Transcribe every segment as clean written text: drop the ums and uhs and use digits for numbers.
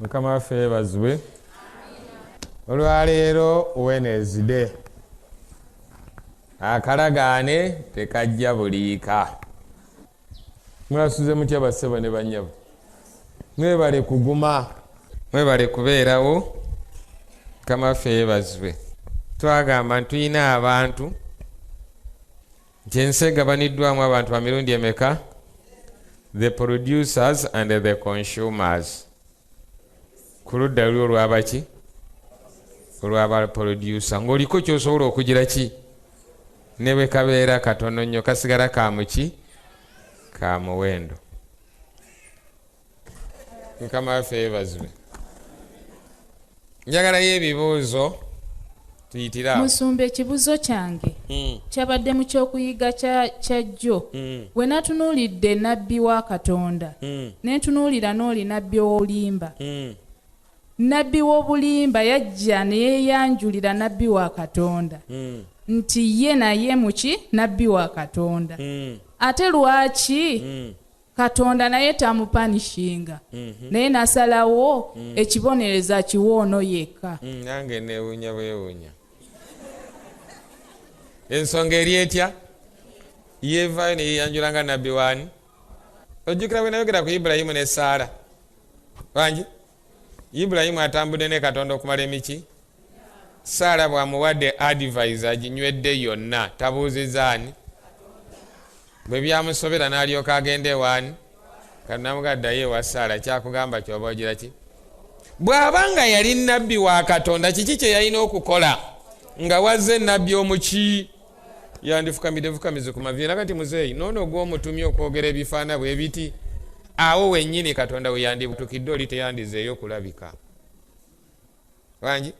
Mukama waffe bazwe. Olwaleero Wednesday. Akalagaane tekajja buliika. Mwasuze mutya bassebo ne bannyabo. Mwebale kuguma. Mwebale kubeerawo. Mukama waffe yeebazibwe. Twagamba tulina abantu nti ensi egabaniddwamu abantu ba mirundi emeka? The producers and the consumers. Ku ludda luli olwabaki? Olwaba producer. Ng'oliko ky'osobola okugira ki? Ne bwe kabeera katono nnyo kasigala ka muki? Ka muwendo. Mukama waffe yeebazibwe. Njagalayo ebibuuzo tuyitira. Musumba, ekibuuzo kyange kyabadde mu ky'okuyiga kya jjo. Bwe natunuulidde nabbi wa Katonda ne ntunuulira n'oli nabbi w'obulimba. Nabbi w'obulimba yajja ne yeeyanjulira nabbi wa Katonda nti ye naye muki? Nabbi wa Katonda. Ate lwaki Katonda naye tamupanishinga naye nasalawo ekibonereza kiwoono yekka? Nange neewuunya bwewuunya. Ensonga eri etya? Yeevaayo ne yeeyanjula nga nabbi waani? Ojjukira bwe nayogera ku Ibulayimu ne Saara. Wangi? Ibulayimu atambudde ne Katonda okumala emiki? Saara bw'amuwadde advice aginywedde yonna tabuuzizza ani? Bwe byamusobera n'alyoka agenda ewaani? Kati namugaddayo ewa Saara, kyakugamba ky'oba ogira ki? Bw'abanga yali nabbi wa Katonda kiki kye yalina okukola nga wazze nabbi omuki? Yandifukamize ku maviiri nakati muzeeyi noono gw'omutumye okwogera ebifaana bwe biti. Awo wennyini Katonda we yandibutukidde oli teyandizeeyo kulabika. Wangi?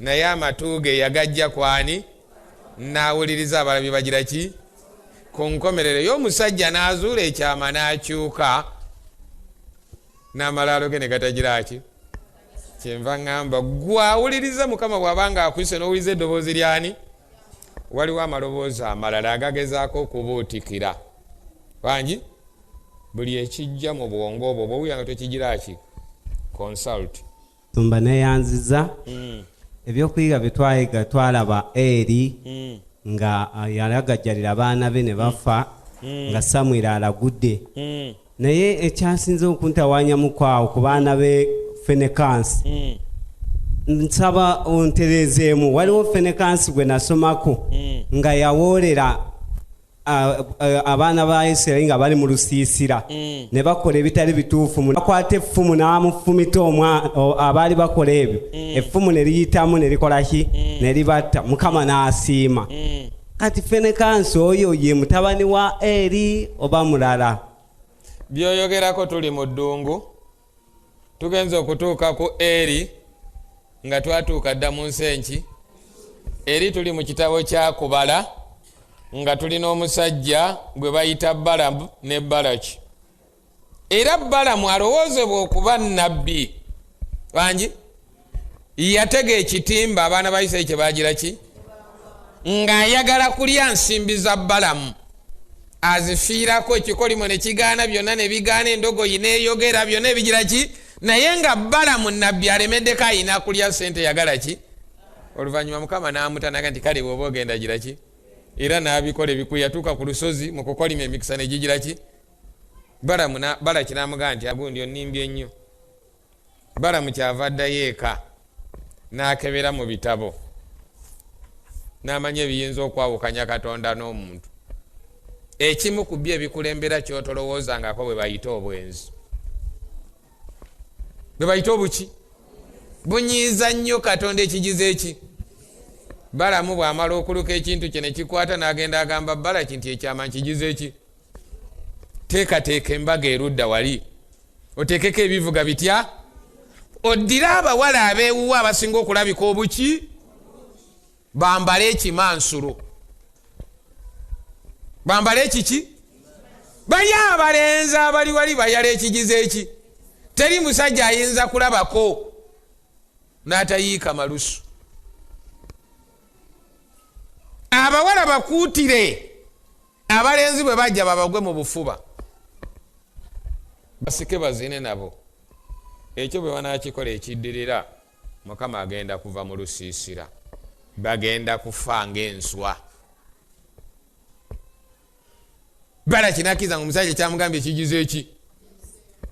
Naye amatuuge yagajja kwani? N'awuliriza abalabi bagira ki? Ku nkomerero y'omusajja n'azuula ekyama n'akyuka n'amalaalo ge ne gatagira ki? Kyenva ŋŋamba gwawuliriza Mukama bw'abanga akwise n'owuliza eddoboozi lyani? Waliwo amaloboozi amalala agagezaako okubuutikira. Wangi? Buli ekijja mu bwongo obwo bw'owulira nga tokigira ki? Consult. Tumba neyanziza ebyokuyiga bye twayiga twalaba eri nga yalagajjalira abaana be ne bafa nga Samwiri alagudde. Naye ekyasinze okuntawaanyamuko awo ku baana be Fenekansi, nsaba ontereezeemu. Waliwo Fenekansi gwe nasomako nga yawoolera abaana ba Isirayiri nga bali mu lusiisira ne bakola ebitali bituufu. Bakwata effumu n'amufumita abaali bakola ebyo, effumu ne liyitamu ne likola ki? Ne libatta. Mukama n'asiima. Kati Fenekansi oyo ye mutabani wa Eri oba mulala? By'oyogerako tuli mu ddungu. Tugenze okutuuka ku Eri nga twatuuka dda mu nsenki. Eri tuli mu kitabo kya Kubala nga tulina omusajja gwe bayita Balamu ne Balaki. Era Balamu alowoozebwa okuba nabbi. Wangi? Yatega ekitimba abaana ba Isirayiri kye baagira ki? Ng'ayagala kulya nsimbi za Balamu. Azifiirako ekikolimo ne kigaana byonna ne bigaana, endogoyi n'eyogera byonna ebigira ki? Naye nga Balamu nabbi alemeddeko ayina kulya ssente yagala ki? Oluvannyuma Mukama n'amutanaga nti kale bw'oba ogenda gira ki? Era n'abikola ebikulu. Yatuuka ku lusozi mu kukolima emikisa ne gigira ki? Balaki n'amugamba nti agundi onnimbye nnyo. Balamu kyava addayo eka n'akebera mu bitabo n'amanya ebiyinza okwawukanya Katonda n'omuntu. Ekimu ku byo ebikulembera ky'otolowoozangako bwe bayita obwenzi. Bwe bayita obuki? Bunyiiza nnyo Katonda ekigize eki? Balamu bw'amala okuluka ekintu kye ne kikwata n'agenda agamba Balaki nti ekyama nkigize eki? Teekateeka embaga erudda wali. Oteekeko ebivuga bitya? Oddire abawala abeewuwa abasinga okulabika obuki? Bambale ekimansulu. Bambale ekiki? Bali abalenzi abali wali bayala ekigize eki? Teri musajja ayinza kulabako n'atayiika malusu. Abawala bakuutire abalenzi bwe bajja babagwe mu bufuba. Basike bazine nabo. ekyo bwe wanakikola ekiddirira Mukama agenda kuva mu lusiisira, bagenda kufa ng'enswa. Bala kinakiza ngo omusajja kyamugambye kigize eki,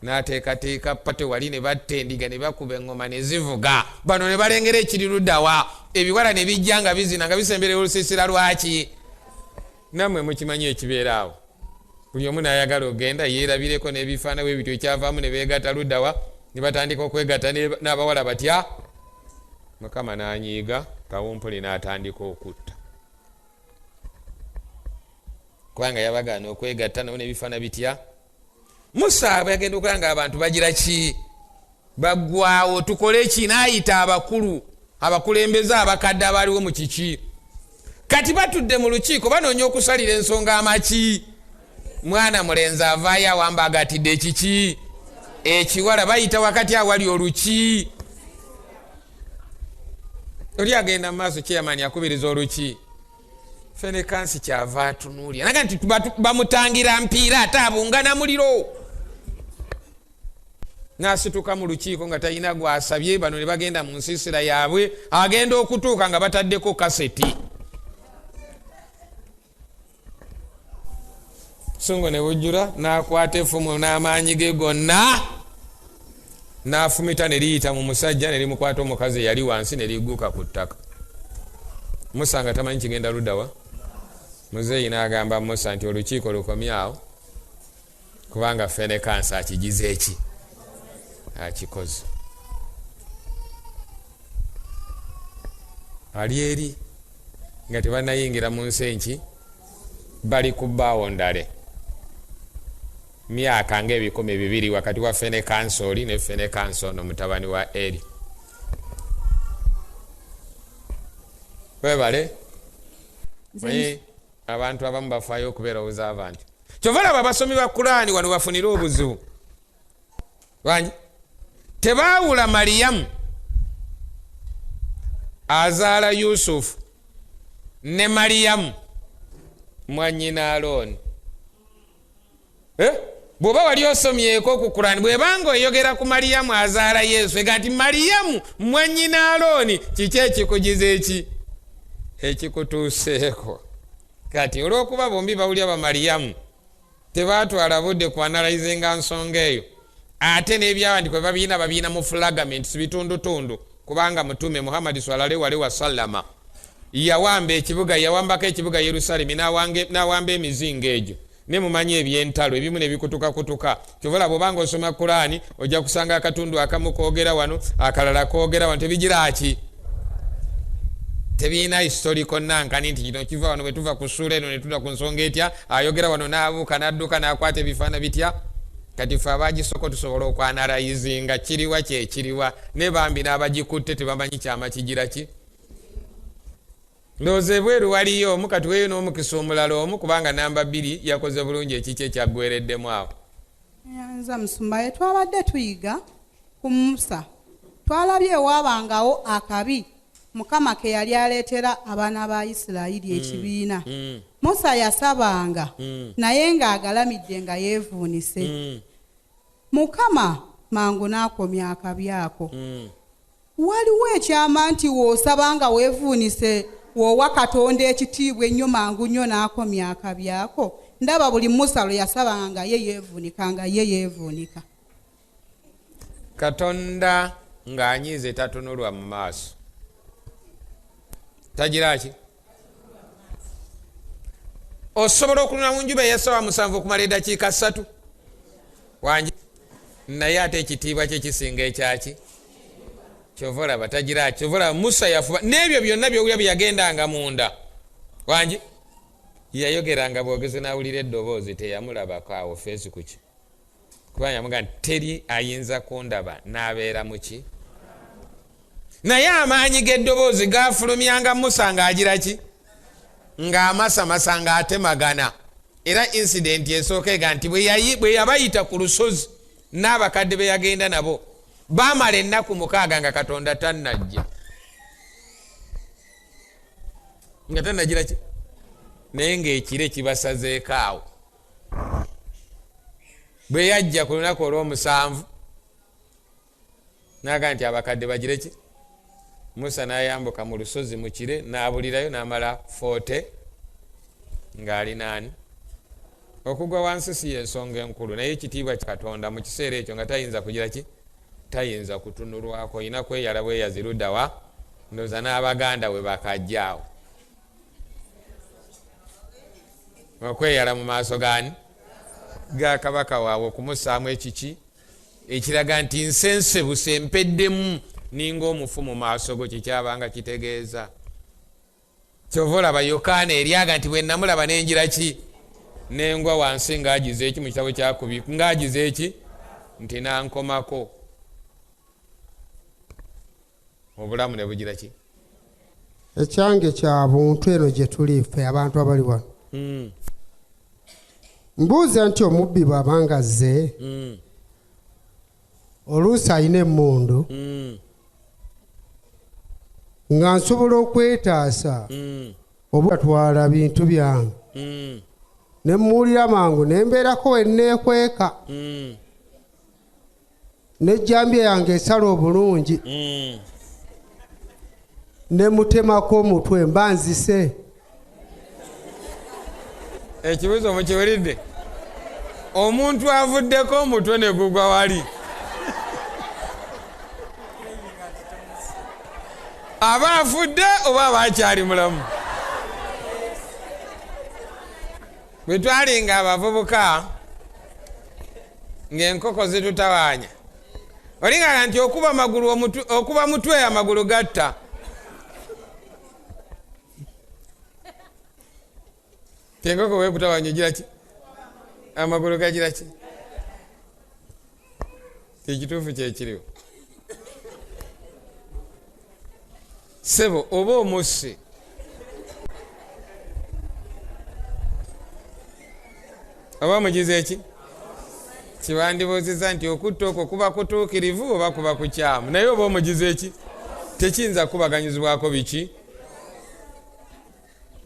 n'ateekateeka pate wali ne batta endiga ne bakuba engoma ne zivuga, bano ne balengera ekiri luddawa, ebiwala ne bijja nga bizina nga bisemberera olusiisira lwaki. Nammwe mukimanyi ekibeera awo, buli omu n'ayagala ogenda yeerabireko n'ebifaananyi ebityo ekyavaamu ne beegatta luddawa, ne batandika okwegatta n'abawala batya. Mukama n'anyiiga, kawumpuli n'atandika okutta, kubanga yabagaana okwegatta nabo n'ebifaananyi bitya. Musa yagenda okulanga abantu bagira ki, baggwawo, tukole ki, n'ayita abakulu, abakulembeze abakadde abaliwo mu kiki. Kati batudde mu lukiiko banoonya okusalira ensonga amaki. Mwana mulenzi avaayo awamba agatidde ekiki, ekiwala, bayita wakati awali oluki. Oli agenda mu maaso chairman akubiriza oluki, Fenekansi kyava atunuulya naga nti bamutangira mpiira ate abungana muliro. N'asituka mu lukiiko nga talina gwasabye, bano ne bagenda mu nsiisira yaabwe, agenda okutuuka nga bataddeko kaseti. Songo ne bujjura n'akwata effumu n'amaanyi ge gonna, n'afumita ne liyita mu musajja ne limukwata omukazi eyali wansi ne ligguka ku ttaka. Musa nga tamanyi kigenda luddawa. Muzeeyi n'agamba Musa nti olukiiko lukomye awo, kubanga Fenekansi akigize eki, akikoze. Ali eri nga tebannayingira mu nsi enki, bali ku bbaawo ndale myaka nga200 wakati wa Fenekansi oli ne Fenekansi ono mutabani wa Eri. Webale abantu abamu bafaayo okubeera obuzaavanti. Kyova laba abasomi ba Kulaani wano bafunira obuzibu wanyi, tebaawula Mariyamu azaala Yusufu ne Mariyamu mwannyina Alooni. Bw'oba wali osomyeko ku Kulaani, bw'ebanga oyogera ku Mariyamu azaala Yesu, ega nti Mariyamu mwannyina Alooni, kiki ekikugiza eki ekikutuuseeko. Kati olw'okuba bombi bawulya ba Mariyamu tebaatwala budde ku analyzinga nsonga eyo, ate n'ebyawandikwa babiina mu fragments bitundutundu, kubanga Mutume Muhammad sallallahu alaihi wasallam yawamba ekibuga, yawambako ekibuga Yerusalemu n'awamba emizinga egyo. Ne mumanyi ebyentalo ebimu ne bikutukakutuka. Kyova bw'obanga osoma Kulaani ojja kusanga akatundu akamu koogera wano, akalala koogera wano, tebigira ki, tebiina historical nankani nti kino kiva wano bwe tuva ku ssuula eno ne tuda ku nsonga etya, ayogera wano n'abuuka n'adduka n'akwata ebifaana bitya. Kati ffe abagisoko tusobola okwanalayizinga kiriwa kyekiriwa, ne bambi n'abagikutte tebamanyi kyama kigira ki. Ndowooza ebweru waliyo omu, kati weeyo n'omukisa omulala omu, kubanga namba 2 yakoze bulungi ekiki ekyaggwereddemu awo. Nza Musumba twabadde tuyiga ku Musa, twalabye waabangawo akabi Mukama ke yali aleetera abaana ba Isirayiri ekibiina. Musa yasabanga naye ng'agalamidde nga yeevuunise. Mukama mangu n'akomya akabi ako. Waliwo ekyama nti w'osaba nga weevuunise w'owa Katonda ekitiibwa ennyo mangu nnyo n'akomya akabi ako. Ndaba buli Musa lwe yasabanga nga ye yeevuunika nga ye yeevuunika. Katonda ng'anyiize tatunulwa mu maaso. Tagira ki? Osobola okuluna mu njuba ey'essaawa 7 okumala eddakiika 3 wangi, naye ate ekitiibwa kye kisinga ekyaki. Kyova olaba tagira ki. Kyova olaba Musa yafuba n'ebyo byonna byowulya bye yagendanga munda wangi, yayogeranga bwogezi n'awulira eddoboozi teyamulabako awo feesi ku ki, kubanga yamuga nti teri ayinza kundaba n'abeera mu ki. Naye amaanyi g'eddoboozi gafulumyanga Musa ng'agira ki, ng'amasamasa ng'atemagana. Era incidenti esooka ega nti bwe yabayita ku lusozi n'abakadde be yagenda nabo baamala ennaku 6 nga Katonda tannajja. Nga tannagira ki, naye ng'ekire kibasazeeko awo. Bwe yajja ku lunaku olw'omusanvu naga nti abakadde bagireki. Musa nayambuka mu lusozi mu kire n'abulirayo n'amala 40 ng'ali nani. Okugwa wansi si y'ensonga enkulu, naye ekitiibwa kya Katonda mu kiseera ekyo nga tayinza kugira ki, tayinza kutunulwako, olina kweyala bweyazi ludda wa, ndowooza n'Abaganda we bakajjaawo okweyala mu maaso gani ga kabaka waabwe okumusaamu ekiki ekiraga nti nsense busempeddemu ninga omufu mu maaso go kyekyabanga kitegeeza. Kyova olaba Yokaana eryaga nti bwe namulaba nenjira ki nengwa wansi ng'agize eki mu kitabo kyakubi ng'agize eki nti nankomako. Obulamu ne bugira ki? Ekyange kya buntu eno gye tuli ffe abantu abali wano. Mbuuza nti omubbi bw'abanga azze oluusi alina emmundu nga nsobola okwetaasa oba atwala bintu byange ne mmuwulira mangu ne mbeerako we nneekweka n'ejjambya yange esala obulungi ne mutemako omutwe mba nzise. Ekibuzo mukiwulidde? Omuntu avuddeko omutwe ne gugwa wali aba afudde oba aba akyali mulamu? Bwe twalinga abavubuka ng'enkoko zitutawaanya olinganga nti okuba mutwe amagulu gatta. Enkoko weekutawaanya ogira ki? Amagulu gagira ki? Ekituufu kyekiriwo. Sebo oba omusse oba mugize eki? Kibandibuuziza nti okutta okwo kuba kutuukirivu oba kuba kukyamu, naye oba omugize eki? Tekiyinza kubaganyizibwako biki?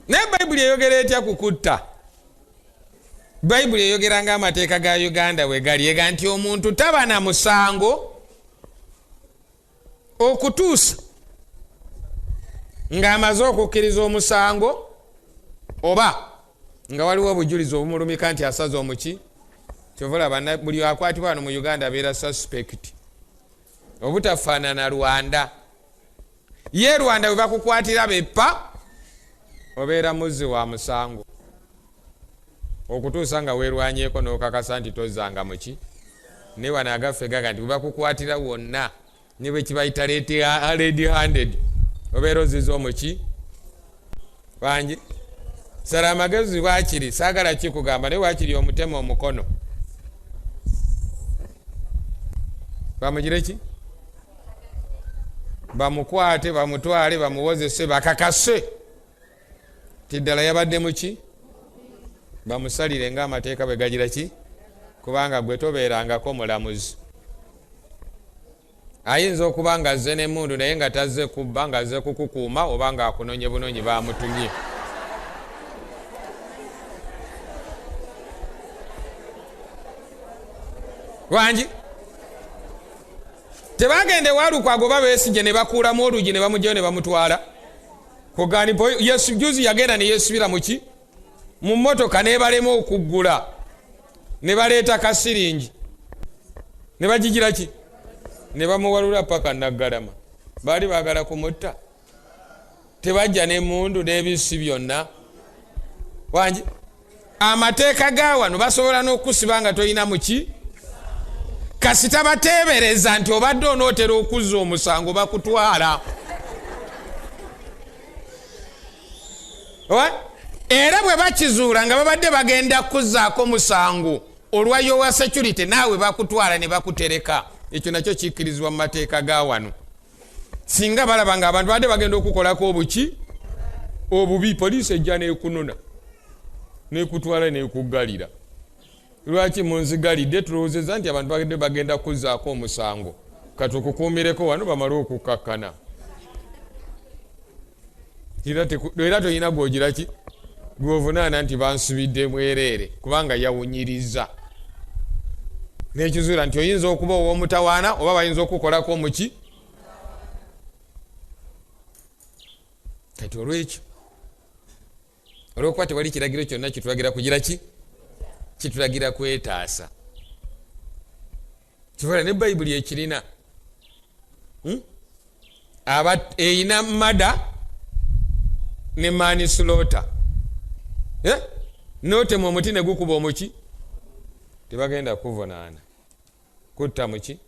Naye Bayibuli eyogera etya kukutta? Bayibuli eyogera ng'amateeka ga Uganda we gali, ega nti omuntu taba na musango okutuusa ng'amaze okukkiriza omusango oba nga waliwo obujulizi obumulumika nti asaze omuki. Kyova olaba buli akwatibwa wano mu Uganda abeera suspect obutafaanana Rwanda. Ye Rwanda we bakukwatira beppa obeera muzzi wa musango okutuusa nga weerwanyeeko n'okakasa nti tozzanga muki. Ne wano agaffe gaga nti we bakukwatira wonna ne bwe kibayita red handed obeera oziza omuki wangi. Sala amagezi waakiri saagala kikugamba naye waakiri omutema omukono bamugire ki? Bamukwate bamutwale bamuwozese bakakase tiddala yabadde muki, bamusalire ng'amateeka bwe gagira ki, kubanga gwe tobeerangako mulamuzi. Ayinza okuba nga azze n'emmundu naye nga tazze kubba nga azze kukukuuma oba nga akunonye bunonyi bamutumye. Wangi tebagende walukwago babeesije ne bakuulamu olugi ne bamugyeyo ne bamutwala kugani Yesu juzi yagenda ne yeesibira muki mu mmotoka ne balema okuggula ne baleeta kasiringi ne bagigira ki ne bamuwalula paka Naggalama. Baali baagala kumutta tebajja n'emmundu n'ebisi byonna. Wangi amateeka ga wano basobola n'okusiba nga tolina muki kasita bateebereza nti obadde onootera okuzza omusango bakutwala. Era bwe bakizuula nga babadde bagenda kuzzaako musango olwayo wa security naawe bakutwala ne bakutereka. Ekyo nakyo kikkirizibwa mu mateeka ga wano. Singa balaba nga abantu badde bagenda okukolako obuki obubi, poliisi ejja neekunona neekutwala neekuggalira. Lwaki munzigalidde? Tulowoozezza nti abantu bagende bagenda kuzzaako omusango kati okukuumireko wano bamale okukakkana. Era tolina gwogira ki gwovunaana nti bansubidde mwereere kubanga yawunyiriza. nekizuula nti oyinza okuba ow'omutawaana oba bayinza okukolako muki. Kati olwekyo olwokuba tewali kiragiro kyonna kitulagira kugira ki, kitulagira kwetaasa. Kivala ne bayibuli ekirina eyina mada ne maani sulota notema omuti ne gukuba omuki, tebagenda kuvunaana. Kutta muki,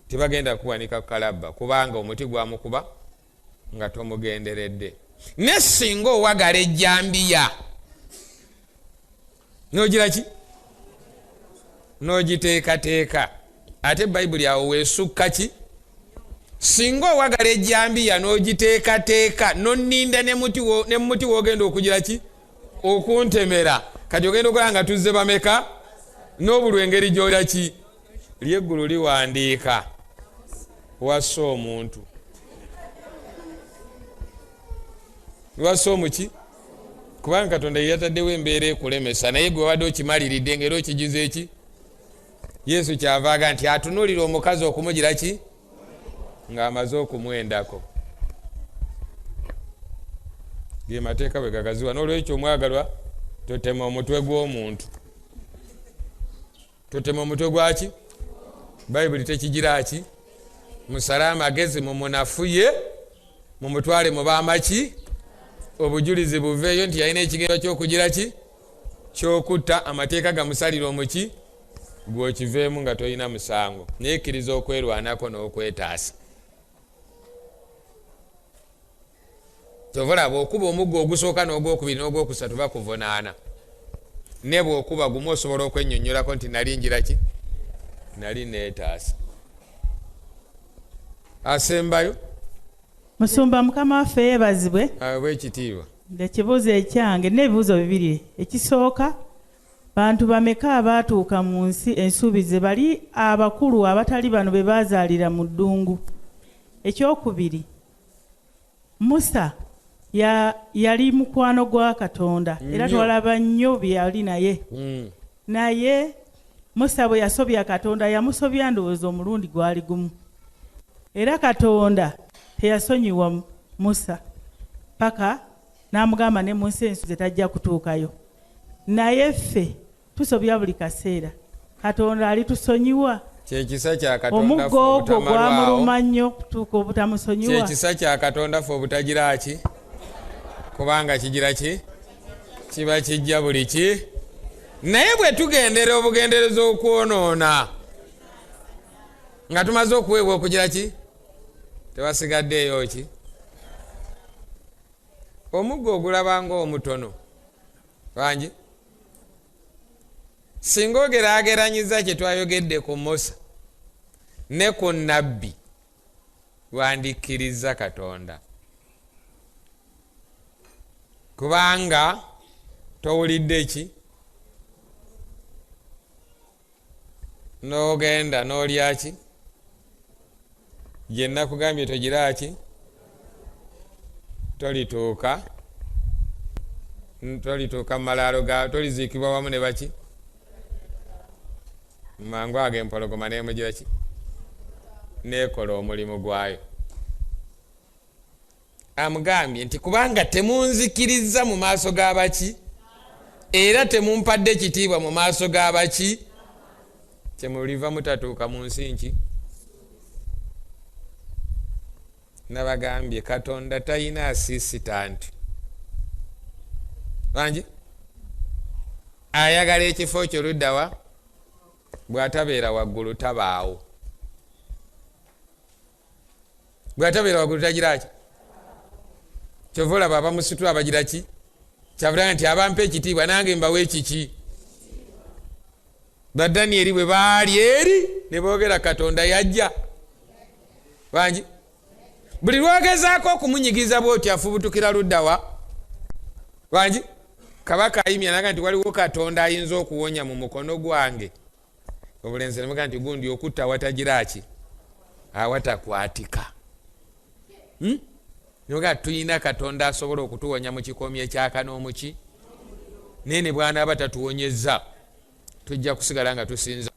tebagenda kuwanika kalabba kubanga omuti gwamukuba nga tomugenderedde. Ne singa owagala ejjambiya nogira ki, nogiteekateeka, ate bayibuli awo weesukka ki. Singa owagala ejjambiya nogiteekateeka noninda ne muti wogenda okugira ki, okuntemera, kati ogenda okola nga tuzze bameka n'obulwa engeri gy'olya ki, lyeggulu liwandiika wassa omuntu, wassa omuki, kubanga Katonda yataddewo embeera ekulemesa, naye gwe wadde okimaliridde ngeri okigize eki. Yesu kyavaaga nti atunuulira omukazi okumugira ki, ng'amaze okumwendako. Ge mateeka bwe gagaziwa. N'olwekyo omwagalwa, totema omutwe gw'omuntu, totema omutwe gwaki. Bayibuli tekigira ki, musale amagezi mumunafuye mumutwale mubamaki, obujulizi buveeyo nti yalina ekigendo ky'okugira ki, ky'okutta. Amateeka gamusalira omuki, gwokiveemu nga toyina musango, nekkiriza okwerwanako n'okwetaasa. Tovula bw'okuba omuggo ogusooka n'ogwokubiri n'ogwokusatu bakuvunaana, ne bw'okuba gumu osobola okwennyonnyolako nti nali ngira ki, nali neetaasa. Asembayo Musumba Mukama waffe yeebazibwe. Bwekitiibwa. Ekibuuzo ekyange n'ebibuuzo bibiri. Ekisooka, bantu bameka abaatuuka mu nsi ensuubize bali abakulu abatali bano be baazaalira mu ddungu? Ekyokubiri, Musa yali mukwano gwa Katonda era twalaba nnyo bye yali naye. Naye Musa bwe yasobya Katonda yamusobya ndowooza omulundi gwali gumu, era Katonda teyasonyiwa Musa paka n'amugamba ne mu nsi ensuubize tajja kutuukayo. Naye ffe tusobya buli kaseera, Katonda alitusonyiwa? Kyekisa kya Katonda omuggo ogwo gwamuluma nnyo kutuuka obutamusonyiwa. Kyekisa kya Katonda ffe obutagira ki, kubanga kigira ki, kiba kijja buli ki. Naye bwe tugendera obugendereza okwonoona nga tumaze okuweebwa okugira ki, tebasigaddeeyo ki. Omuggo ogulabanga omutono wangi, singa ogeraageranyiza kye twayogedde ku Musa ne ku nnabbi, wandikkiriza Katonda, kubanga towulidde ki, n'ogenda n'olya ki, gye nakugambye togira ki, tolituuka mu malaalo ga, toliziikibwa wamu ne baki, mangu ago empologoma nemugira ki, nekola omulimu gwayo. Amugambye nti kubanga temunzikiriza mu maaso g'abaki, era temumpadde kitiibwa mu maaso g'abaki, kyemuliva mutatuuka mu nsi nki. Nabagambye Katonda tayina assistant wangi, ayagala ekifo kyo luddawa, bw'atabeera waggulu tabaawo. Bw'atabeera waggulu tagira ki, kyova olaba abamusitu abagira ki, kyavulaga nti abampa ekitiibwa nange mbawe ekiki. Badanieri bwe baali eri ne boogera Katonda yajja wangi, buli lwogezaako okumunyigiza bw'oti afubutukira luddawa wangi. Kabaka ayimya naga nti waliwo Katonda ayinza okuwonya mu mukono gwange. Obulenzi nemuga nti gundi okutta awatagira ki, awatakwatika. Nemuga tuyina Katonda asobola okutuwonya mu kikomi ekyaka n'omuki, naye ne bw'anaaba tatuwonyezza tujja kusigala nga tusinza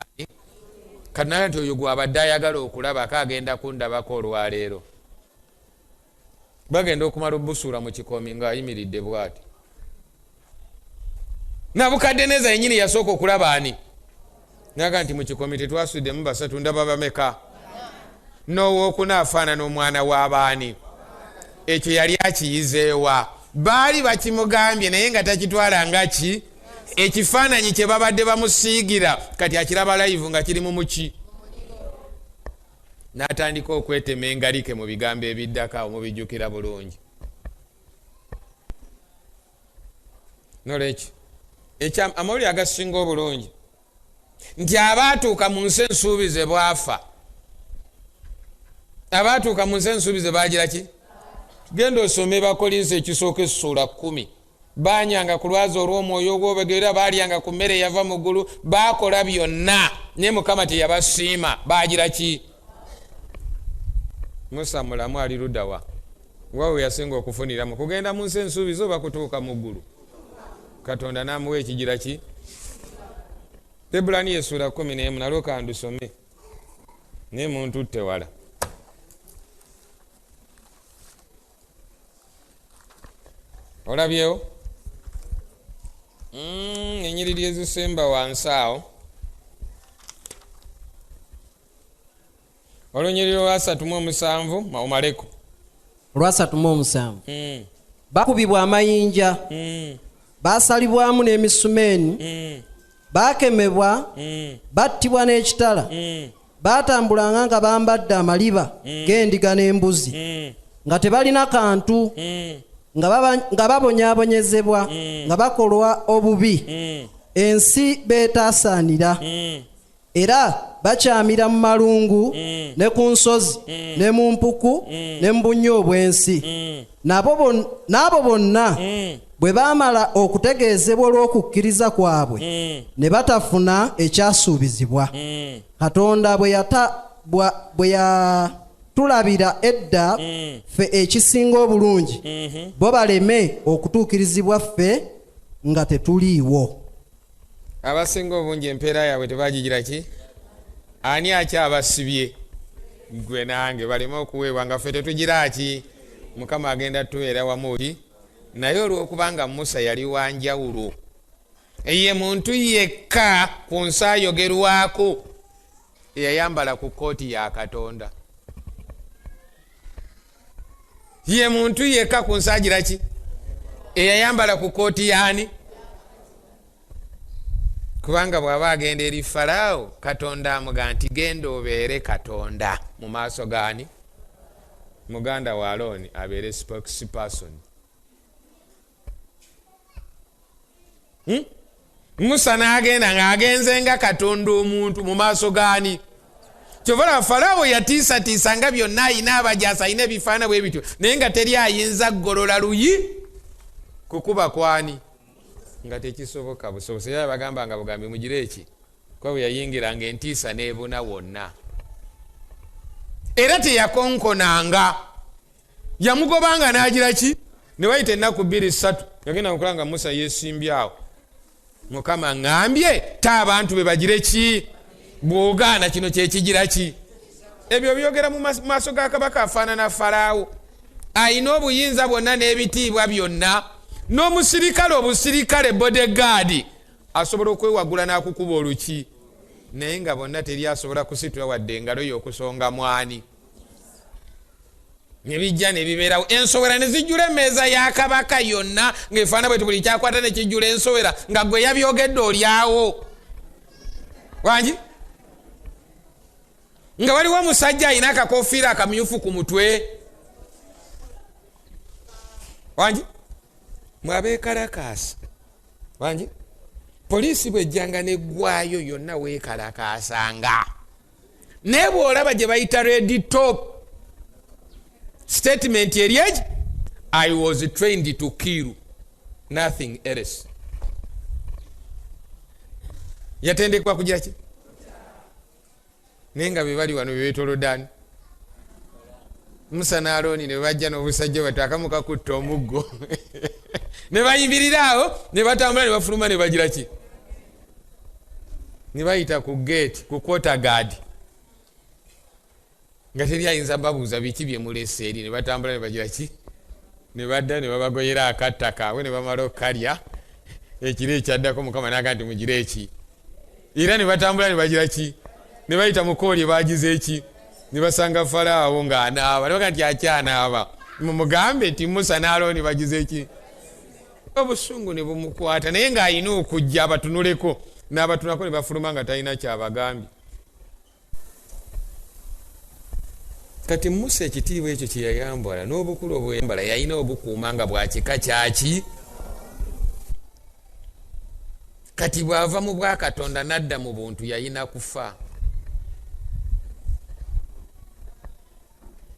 kanala nti oyo gwabadde ayagala okulaba kagenda kundabako olwaleero bagenda okumala obusuula mu kikomi ng'ayimiridde bwati Nabukaddeneza yennyini yasooka okulaba ani naga nti mu kikomi tetwasuddemu basatu ndaba bameka n'owookuna afaanana omwana w'abaani ekyo yali akiyizeewa baali bakimugambye naye nga takitwala nga ki ekifaananyi kye babadde bamusiigira kati akiraba live nga kiri mu muki n'atandika okwetema engalike mu bigambo ebiddako mubijjukira bulungi nolwekyo amawulire agasinga obulungi nti abaatuuka mu nsi ensuubize bwafa abaatuuka mu nsi ensuubize bagira ki genda osome Bakolinsi ekisooka essuula 10 banyanga ku lwazi olw'omwoyo ogw'obugerera balyanga ku mmere yava mu ggulu baakola byonna naye Mukama teyabasiima bagira ki Musa mulamu ali luddawa wawe yasinga okufuniramu kugenda mu nsi ensuubize oba kutuuka mu ggulu Katonda n'amuwa ekigira ki Ebulaniya essuula 11 nalwoka ndusome naye muntu tewala olabyewo enyiriri ezisemba wansi awo olunyiriri lwa 37 maumaleko olwa 37 bakubibwa amayinja basalibwamu n'emisumeeni bakemebwa battibwa n'ekitala batambulanga nga bambadde amaliba g'endiga n'embuzi nga tebalina kantu nga babonyaabonyezebwa nga bakolwa obubi ensi beetaasaanira era bakyamira mu malungu ne ku nsozi ne mu mpuku ne mu bunnya obw'ensi n'abo bonna bwe baamala okutegeezebwa olw'okukkiriza kwabwe ne batafuna ekyasuubizibwa Katonda bwe yatulabira edda ffe ekisinga obulungi bo baleme okutuukirizibwa ffe nga tetuliiwo abasinga obungi empeera yaabwe tebagigira ki ani akyabasibye gwe nange baleme okuweebwa nga ffe tetugira ki Mukama agenda tubeera wamu ki naye olw'okubanga Musa yali wanjawulo ye muntu yekka ku nsi ayogerwako eyayambala ku kooti ya Katonda ye muntu yekka ku nsi agira ki eyayambala ku kooti yaani kubanga bw'aba agenda eri Falaawo Katonda amuga nti genda obeere Katonda mu maaso gaani muganda wa Alooni abeere spokesperson Musa n'agenda ng'agenze nga Katonda omuntu mu maaso gaani kyova Falaawo yatiisatiisa nga byonna ayina abajaasi ayina ebifaana bwe bityo naye nga teri ayinza ggolola luyi kukuba kwani nga tekisoboka busobose era bagamba nga bugambi mugire eki kwa bwe yayingiranga entiisa n'ebuna wonna era teyakonkonanga yamugobanga n'agira ki ne wayita ennaku 2-3 yagenda mukulanga Musa yeesimbyawo Mukama ngambye ta abantu be bagire ki bw'ogaana kino kyekigira ki ebyo byogera mu maaso ga kabaka afaanana Falaawo ayina obuyinza bwonna n'ebitiibwa byonna n'omusirikale obusirikale bodyguard asobola okwewagula n'akukuba oluki naye nga bonna teri asobola kusitula wadde engalo y'okusonga mwani nebijja nebibeerawo ensowera ne zijjula emmeeza ya kabaka yonna ng'efaana bwe buli kyakwata ne kijjula ensowera nga gwe yabyogedde olyawo wangi nga waliwo omusajja alina akakofiira akamyufu ku mutwe wangi mwabeekalakaasa wangi poliisi bwejjanga neggwayo yonna weekalakaasanga naye bw'olaba gye bayita red top statement eryeji I was trained to kill nothing else yatendekwa kugira ki naye nga bebali wano bebeetolodani Musa ne Alooni ne bajja n'obusajja bati akamu kakutta omuggo ne bayimbirira awo ne batambula ne bafuluma ne bagira ki ne bayita ku gate ku quarter guard nga teri ayinza babuuza biki bye mulese eri ne batambula ne bagira ki ne badda ne babagoyera akattaka awe ne bamala okukalya ekiro ekyaddako mukama naga nti mugire eki era ne batambula ne bagira ki ne bayita mukooli bagize eki ne basanga Falaawo ng'anaaba ne baga nti akyanaaba mumugambe nti Musa ne Alooni bagize eki obusungu ne bumukwata naye ng'alina okujja abatunuleko n'abatunako ne bafuluma nga talina kyabagambye. Kati Musa ekitiibwa ekyo kye yayambala n'obukulu obwembala yalina obukuuma nga bwakika kyaki. Kati bw'ava mu bwa Katonda n'adda mu buntu yalina kufa.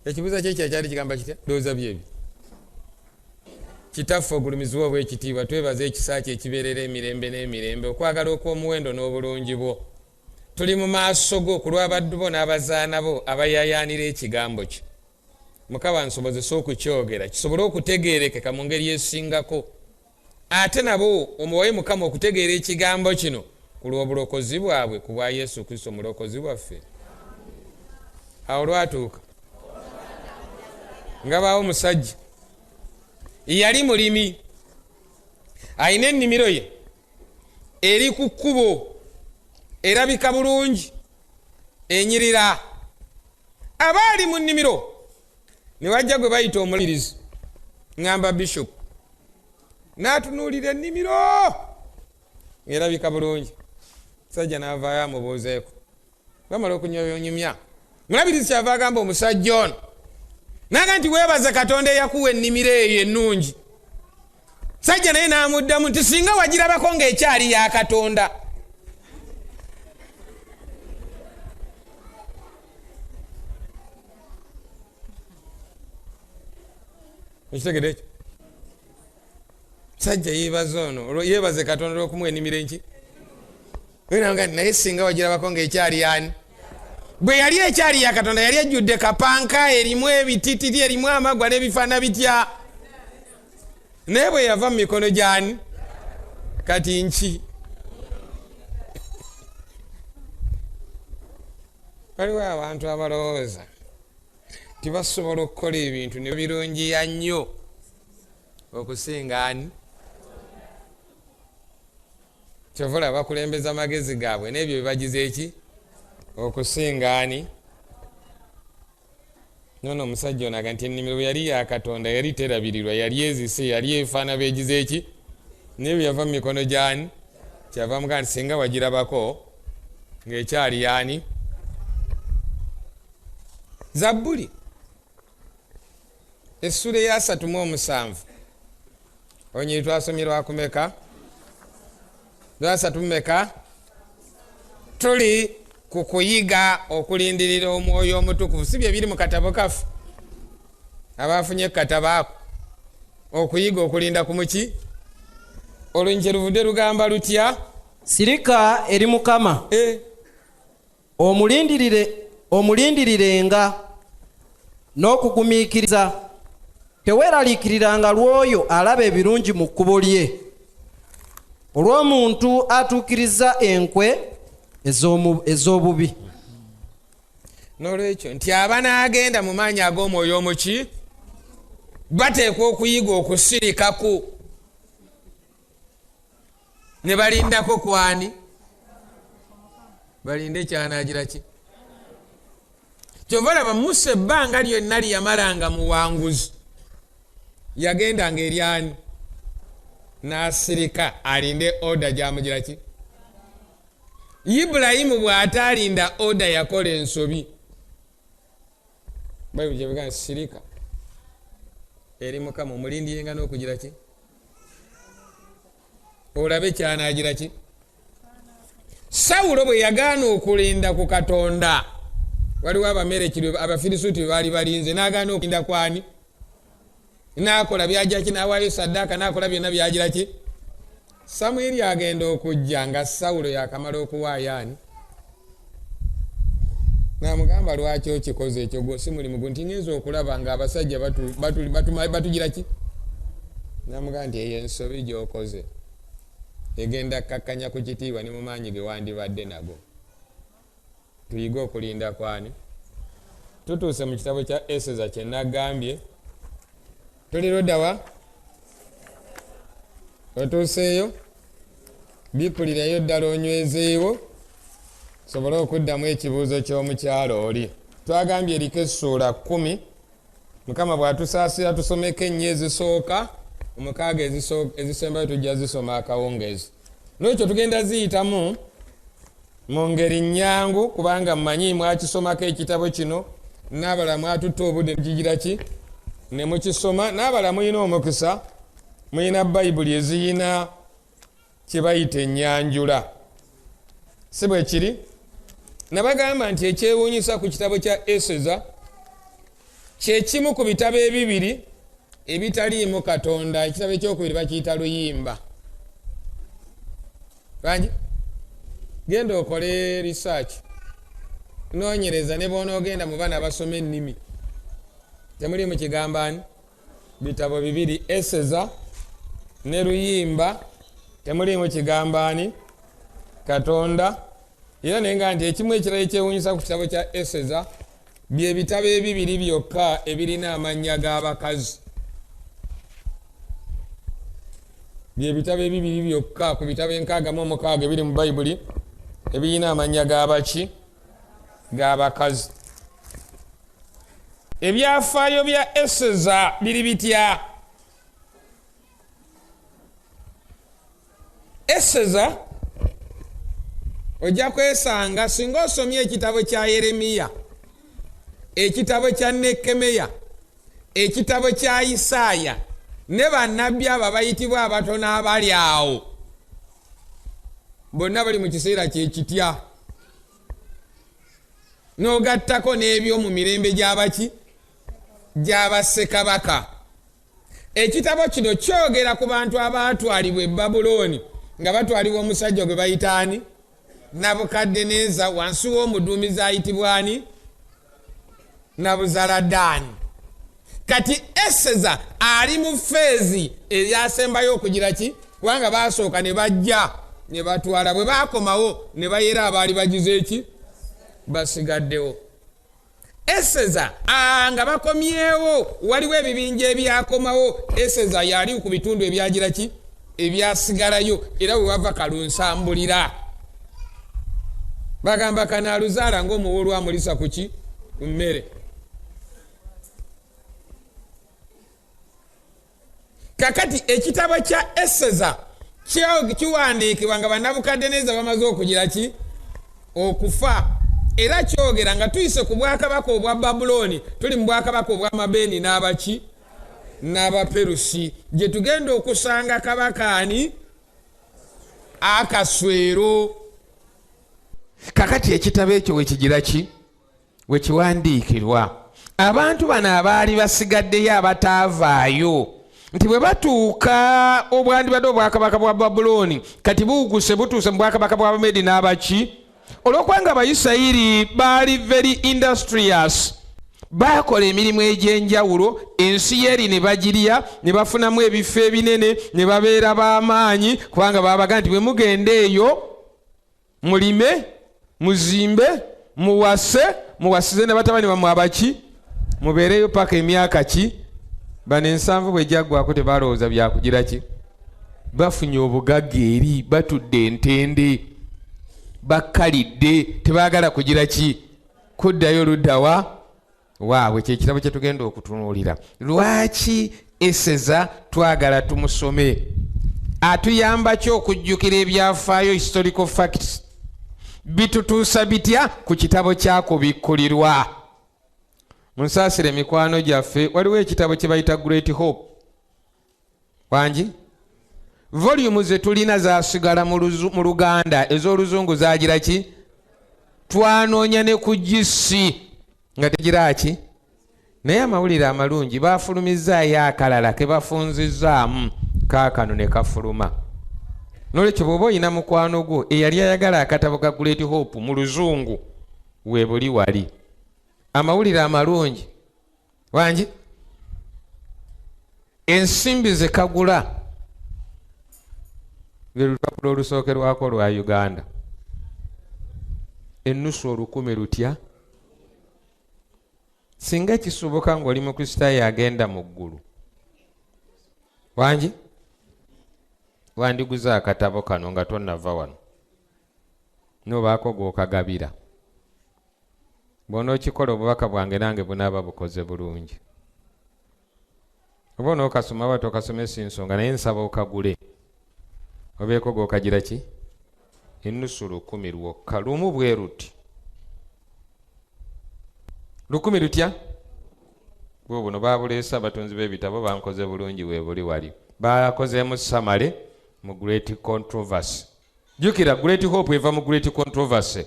Ekibuuzo kye kyali kigamba kitya? Ndowooza byebi. Kitaffe ogulumizibwa obw'ekitiibwa twebaza ekisa kye ekibeerera emirembe n'emirembe okwagala okw'omuwendo n'obulungi bwo. Tuli mu maaso go ku lw'abaddu bo n'abazaana bo abayaayaanira ekigambo kyo. Mukama nsobozesa okukyogera kisobole okutegeerekeka mu ngeri esingako. Ate nabo omuwaye Mukama okutegeera ekigambo kino ku lw'obulokozi bwabwe ku bwa Yesu Kristo omulokozi waffe. Awo lwatuuka nga baawo musajja yali mulimi ayina ennimiro ye eri ku kkubo erabika bulungi enyirira. Abaali mu nnimiro ne wajja gwe bayita omulirizi ngamba Bishop n'atunuulira ennimiro erabika bulungi. Musajja n'avaayo amubuuzeeko bamala okunyumya mulabirizi kyava agamba omusajja ono naga nti weebaze Katonda eyakuwa ennimiro eyo ennungi. Musajja naye n'amuddamu nti singa wagirabako ng'ekyali ya Katonda. Ekitegedde ekyo musajja yeebaze ono yeebaze Katonda olw'okumuwa ennimiro enki nga naye singa wagirabako ng'ekyali yani. Bwe yali ekyali ya Katonda yali ejjudde kapanka erimu ebititiri erimu amagwa n'ebifaana bitya. Naye bwe yava mu mikono gyani kati nki. Waliwo abantu abalowooza tibasobola okukola ebintu ne birungiya nnyo okusinga ani. Kyova olaba bakulembeza amagezi gaabwe n'ebyo bebagize eki okusinga ani. Nono omusajja onaga nti ennimiro yali ya Katonda yali terabirirwa yali ezise yali efaana begize eki naye bwe yava mu mikono gyani kyava mugaa nti singa wagirabako ng'ekyali yani. Zabbuli essula eya 37 onyiri twasomye lwakumeka lwa 3 tuli ku kuyiga okulindirira omwoyo omutukuvu. Si bye biri mu katabo kaffe abafunye katabo ako okuyiga okulinda ku muki olunje luvudde lugamba lutya? Sirika eri Mukama omulindirirenga n'okugumiikiriza teweeraliikiriranga lw'oyo alaba ebirungi mu kkubo lye olw'omuntu atuukiriza enkwe ez'obubi. N'olwekyo nti abanaagenda mu maanyi ag'omwoyo omuki bateekwa okuyiga okusirikaku ne balindako kwani balinde kyanagira ki. Kyova olaba Musa ebbanga lyonna lyamalanga muwanguzi yagendanga eryani n'asirika alinde oda gyamugira ki. Ibulayimu bw'ataalinda oda yakola ensobi. Bayibuli kyebagamba sirika eri Mukama omulindirenga n'okugira ki olabe kyanagira ki. Sawulo bwe yagaana okulinda ku Katonda waliwo Abamereki Abafirisuuti bwe baali balinze n'agaana okulinda kwani n'akola byagira ki n'awaayo saddaaka n'akola byonna byagira ki. Samwiri agenda okujja nga Sawulo yakamala okuwaayo ani n'amugamba lwaki okikoze ekyo gwe si mulimu gwe nti ngenza okulaba nga abasajja batugira ki. N'amugamba nti eyo ensobi gy'okoze egenda kakkanya ku kitiibwa ne mu maanyi ge wandibadde nago. Tuyige okulinda kwani. Tutuuse mu kitabo kya Eseza kye nagambye. Tuli luddawa? Otuuseeyo? Bikulireyo ddala onywezeewo sobole okuddamu ekibuuzo ky'omukyalo oli. Twagambye eriko essuula 10. Mukama bw'atusaasira tusomeko ennyo ezisooka, omukaaga ezisembayo tujja zisoma akawungeezi. N'ekyo tugenda ziyitamu mu ngeri nnyangu kubanga mmanyi mwakisomako ekitabo kino n'abalala mwatutta obudde kigira ki ne mukisoma, n'abalala mulina omukisa mulina bayibuli eziyina kye bayita ennyanjula. Si bwe kiri? Nabagamba nti ekyewuunyisa ku kitabo kya Eseza kye kimu ku bitabo ebibiri ebitaliimu Katonda. Ekitabo ekyokubiri bakiyita Luyimba. Bangi genda okole research, noonyereza ne bw'onoogenda mu baana basoma ennimi temuli mu kigambani. Bitabo bibiri, Eseza ne Luyimba, temuli mu kigambani Katonda. Era nenga nti ekimu ekirala ekyewuunyisa ku kitabo kya Eseza bye bitabo ebibiri byokka ebirina amannya g'abakazi. Bye bitabo ebibiri byokka ku bitabo 66 ebiri mu Bayibuli ebirina amannya g'abaki? G'abakazi. Ebyafaayo bya Eseza biri bitya? Eseza ojja kwesanga singa osomye ekitabo kya Yeremiya, ekitabo kya Nekemeya, ekitabo kya Isaaya ne bannabbi abo bayitibwa abatono abali awo, bonna bali mu kiseera kyekitya, n'ogattako n'ebyo mu mirembe gy'abaki? Gy'abassekabaka. Ekitabo kino kyogera ku bantu abaatwalibwa e Babulooni nga batwalibwa omusajja gwe bayita ani? Nabukaddeneza, wansi w'omuduumizi ayitibwa ani? Nabuzaladaani. Kati Eseza ali mu feezi eryasembayo okugira ki? Kubanga baasooka ne bajja ne batwala, bwe baakomawo ne bayera abaali bagize eki? Basigaddewo. Eseza nga bakomyewo waliwo ebibinja ebyakomawo. Eseza yali ku bitundu ebyagira ki? Ebyasigalayo, era bwe wava kalunsambulira bagamba kanaaluzaala ng'omuwolu amulisa ku ki? Ku mmere. Kakati ekitabo kya Eseza kiwandiikibwa nga Bannabukaddeneza bamaze okugira ki? Okufa. Era kyogera nga tuyise ku bwakabaka obwa Babulooni, tuli mu bwakabaka obw'Amabeeni n'abaki? N'Abaperusi, gye tugenda okusanga kabaka ani? Akaswero. Kakati ekitabo ekyo wekigira ki? Wekiwandiikirwa abantu bano abaali basigaddeyo abataavaayo nti bwe batuuka obwandibadde obwakabaka bwa Babulooni kati buuguse butuuse mu bwakabaka bw'Abameedi n'abaki? Olw'okubanga Abayisirayiri baali very industrious, bakola emirimu egy'enjawulo, ensi yeri ne bagirya ne bafunamu ebifo ebinene ne babeera b'amaanyi kubanga baabaga nti bwe mugenda eyo mulime, muzimbe, muwasize ne batabani bamwe abaki? Mubeereyo paka emyaka ki? Bano 7 bwe gyaggwako tebalowooza byakugira ki? Bafunye obugagga eri, batudde entende, bakkalidde, tebaagala kugira ki? Kuddayo luddawa waabwe. Kyekitabo kye tugenda okutunuulira. Lwaki Eseza twagala tumusome? Atuyamba ki okujjukira ebyafaayo, historical facts? Bitutuusa bitya ku kitabo kyakubikkulirwa? Munsaasire mikwano gyaffe, waliwo ekitabo kye bayita Great Hope. Wangi? Volume ze tulina zaasigala mu Luganda, ez'Oluzungu zaagira ki? Twanoonya ne ku GC nga tegira ki? Naye amawulire amalungi baafulumizaayo akalala ke bafunzizzaamu kaakano ne kafuluma. N'olwekyo bw'oba oyina mukwano gwo eyali ayagala akatabo ka Great Hope mu Luzungu weebuli wali. Amawulire amalungi wangi? Ensimbi ze kagula lwe lupapula olusookerwako lwa Uganda. Ennusu 1000 lutya? Singa kisoboka ng'oli mukristaayo agenda mu ggulu, wangi wandiguza akatabo kano nga tonnava wano nobaako gw'okagabira. Bw'onookikola obubaka bwange nange bunaaba bukoze bulungi. Oba onookasoma oba tokasome si nsonga, naye nsaba okagule obeeko gw'okagira ki? Ennusu 1000 lwokka, lumu bwe ruti. 1000 lutya? Bwo buno baabuleesa abatunzi b'ebitabo bankoze bulungi weebuli wali. Bakozeemu samale mu Great Controversy. Jukira Great Hope eva mu Great Controversy.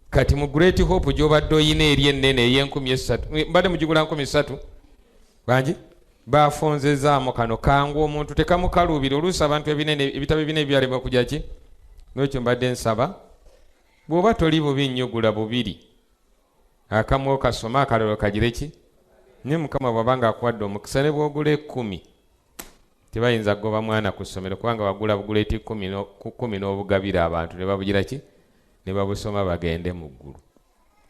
Kati mu Great Hope gy'obadde oyina eri ennene ey'የ3,000 mbadde mugigula 3,000 bangi bafonzezaamu kano kangu omuntu tekamukaluubira. Oluusi abantu ebinene ebitabo ebinene byalema okujja ki? N'ekyo mbadde nsaba bw'oba toli bubi nnyo gula 2, akamu okasoma akalala kagire ki? Naye Mukama bw'abanga akuwadde omukisa ne bw'ogula 10 tebayinza kugoba mwana ku ssomero kubanga wagula bugula 10 n'obugabira abantu ne babugira ki? Ne babusoma bagende mu ggulu.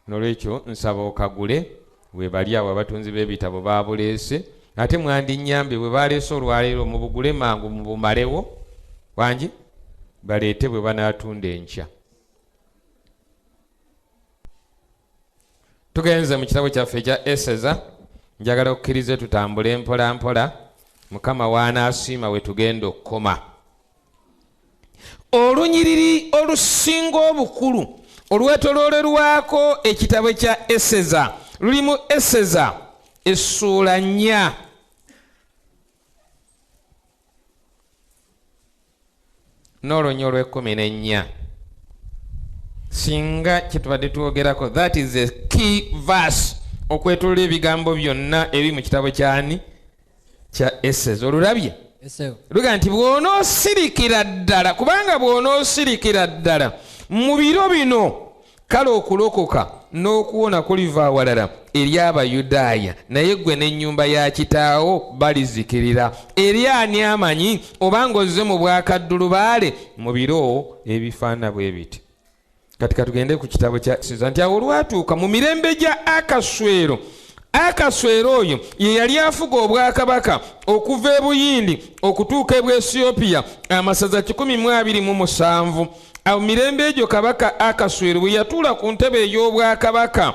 Nolwekyo nsaba okagule webali awo abatunzi b'ebitabo babuleese, ate mwandinnyambe bwe baleese olwaleero mubugule mangu mubumalewo wangi baleete bwe banaatunda enkya. Tugenze mu kitabo kyaffe ekya Eseza, njagala okukkirize tutambule mpola mpola Mukama w'anaasiima we tugenda okukoma. Olunyiriri olusinga obukulu olwetoloolerwako ekitabo kya Eseza lulimu Eseza essuula 4. N'olunyo olw'14. Singa kyetubadde twogerako, that is a key verse okwetoloola ebigambo byonna ebi mu kitabo kyani kya Eseza. Olulabye? Luga nti bw'onoosirikira ddala, kubanga bw'onoosirikira ddala mu biro bino kale okulokoka n'okuwona kuliva awalala eri Abayudaaya, naye ggwe n'ennyumba ya kitaawo balizikirira. Eri ani amanyi obanga ozze mu bwakaddulubaale mu biro ebifaana bwe biti. Kati katugende ku kitabo kya Eseza nti awo olwatuuka mu mirembe gya Akaswero. Akaswero oyo ye yali afuga obwakabaka okuva e Buyindi okutuuka e Bwesiyopya amasaza 127. Awo mirembe egyo kabaka Akaswero bwe yatuula ku ntebe ey'obwakabaka,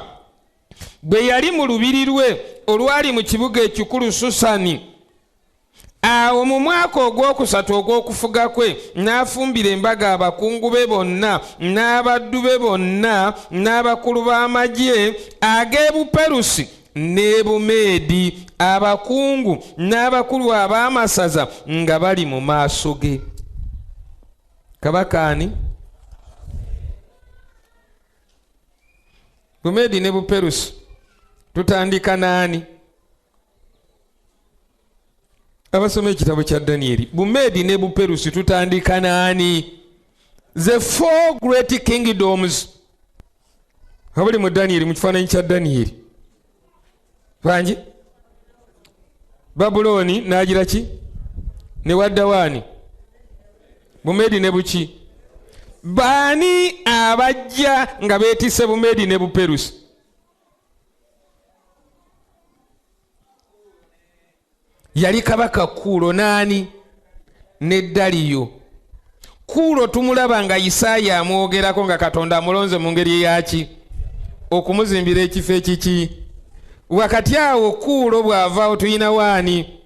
bwe yali mu lubiri lwe olwali mu kibuga ekikulu Susani, awo mu mwaka ogwokusatu ogw'okufuga kwe n'afumbira embaga abakungu be bonna n'abaddu be bonna n'abakulu b'amagye ag'e Buperusi ne Bumeedi, abakungu n'abakulu ab'amasaza nga bali mu maaso ge. Kabaka ani? Bumeedi ne Buperusi. Tutandika naani? Abasoma ekitabo kya Danieri. Bumeedi ne Buperusi tutandika naani? The 4 great kingdoms. Habuli mu Danieri, mu kifaananyi kya Danieri. Bangi? Babuloni n'agira ki? Ne wadda waani? Bumeedi ne buki? Baani abajja nga beetisse Bumeedi ne Buperusi? Yali kabaka Kuulo naani? Ne Daliyo. Kuulo tumulaba nga Isaaya amwogerako nga Katonda amulonze mu ngeri yaki? Okumuzimbira ekifo ekiki? Wakati awo Kuulo bw'avaawo tuyina waani?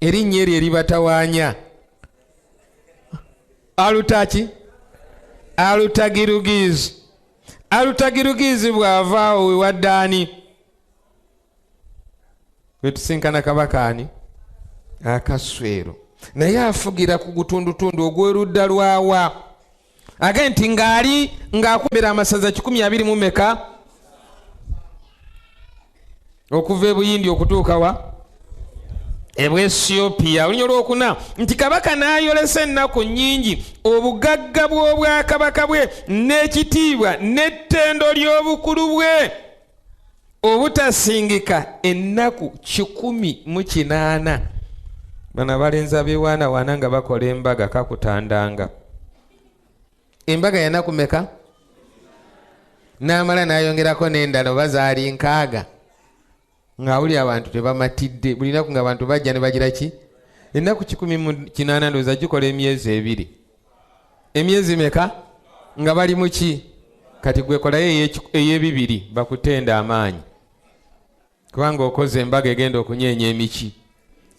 Erinnya eryo eribatawaanya. Alutaki? Alutagirugizi. Alutagirugizi bw'avaawo we waddaani? Wetusinkana kabaka ani? Akaswero. Naye afugira ku gutundutundu ogw'erudda lwawa. Age nti ng'akubira amasaza 12 mu meka? Okuva e Buyindi okutuuka wa? E Bwesiyopya. Olunya olwokuna nti kabaka n'ayolesa ennaku nnyingi obugagga bw'obwakabaka bwe n'ekitiibwa n'ettendo ly'obukulu bwe obutasingika ennaku 180. bana balenza bewana wana nga bakola embaga kakutandanga. Embaga yanakumeka n'amala n'ayongerako n'endala bazaali nkaaga nga buli abantu tebamatidde buli naku nga abantu bajja ne bagira ki ennaku 18 ndowooza gikola emyezi 2 emyezi meka nga bali mu ki kati gwekolayo ey'ebibiri bakutenda amaanyi kubanga okoze embaga egenda okunyeenya emiki.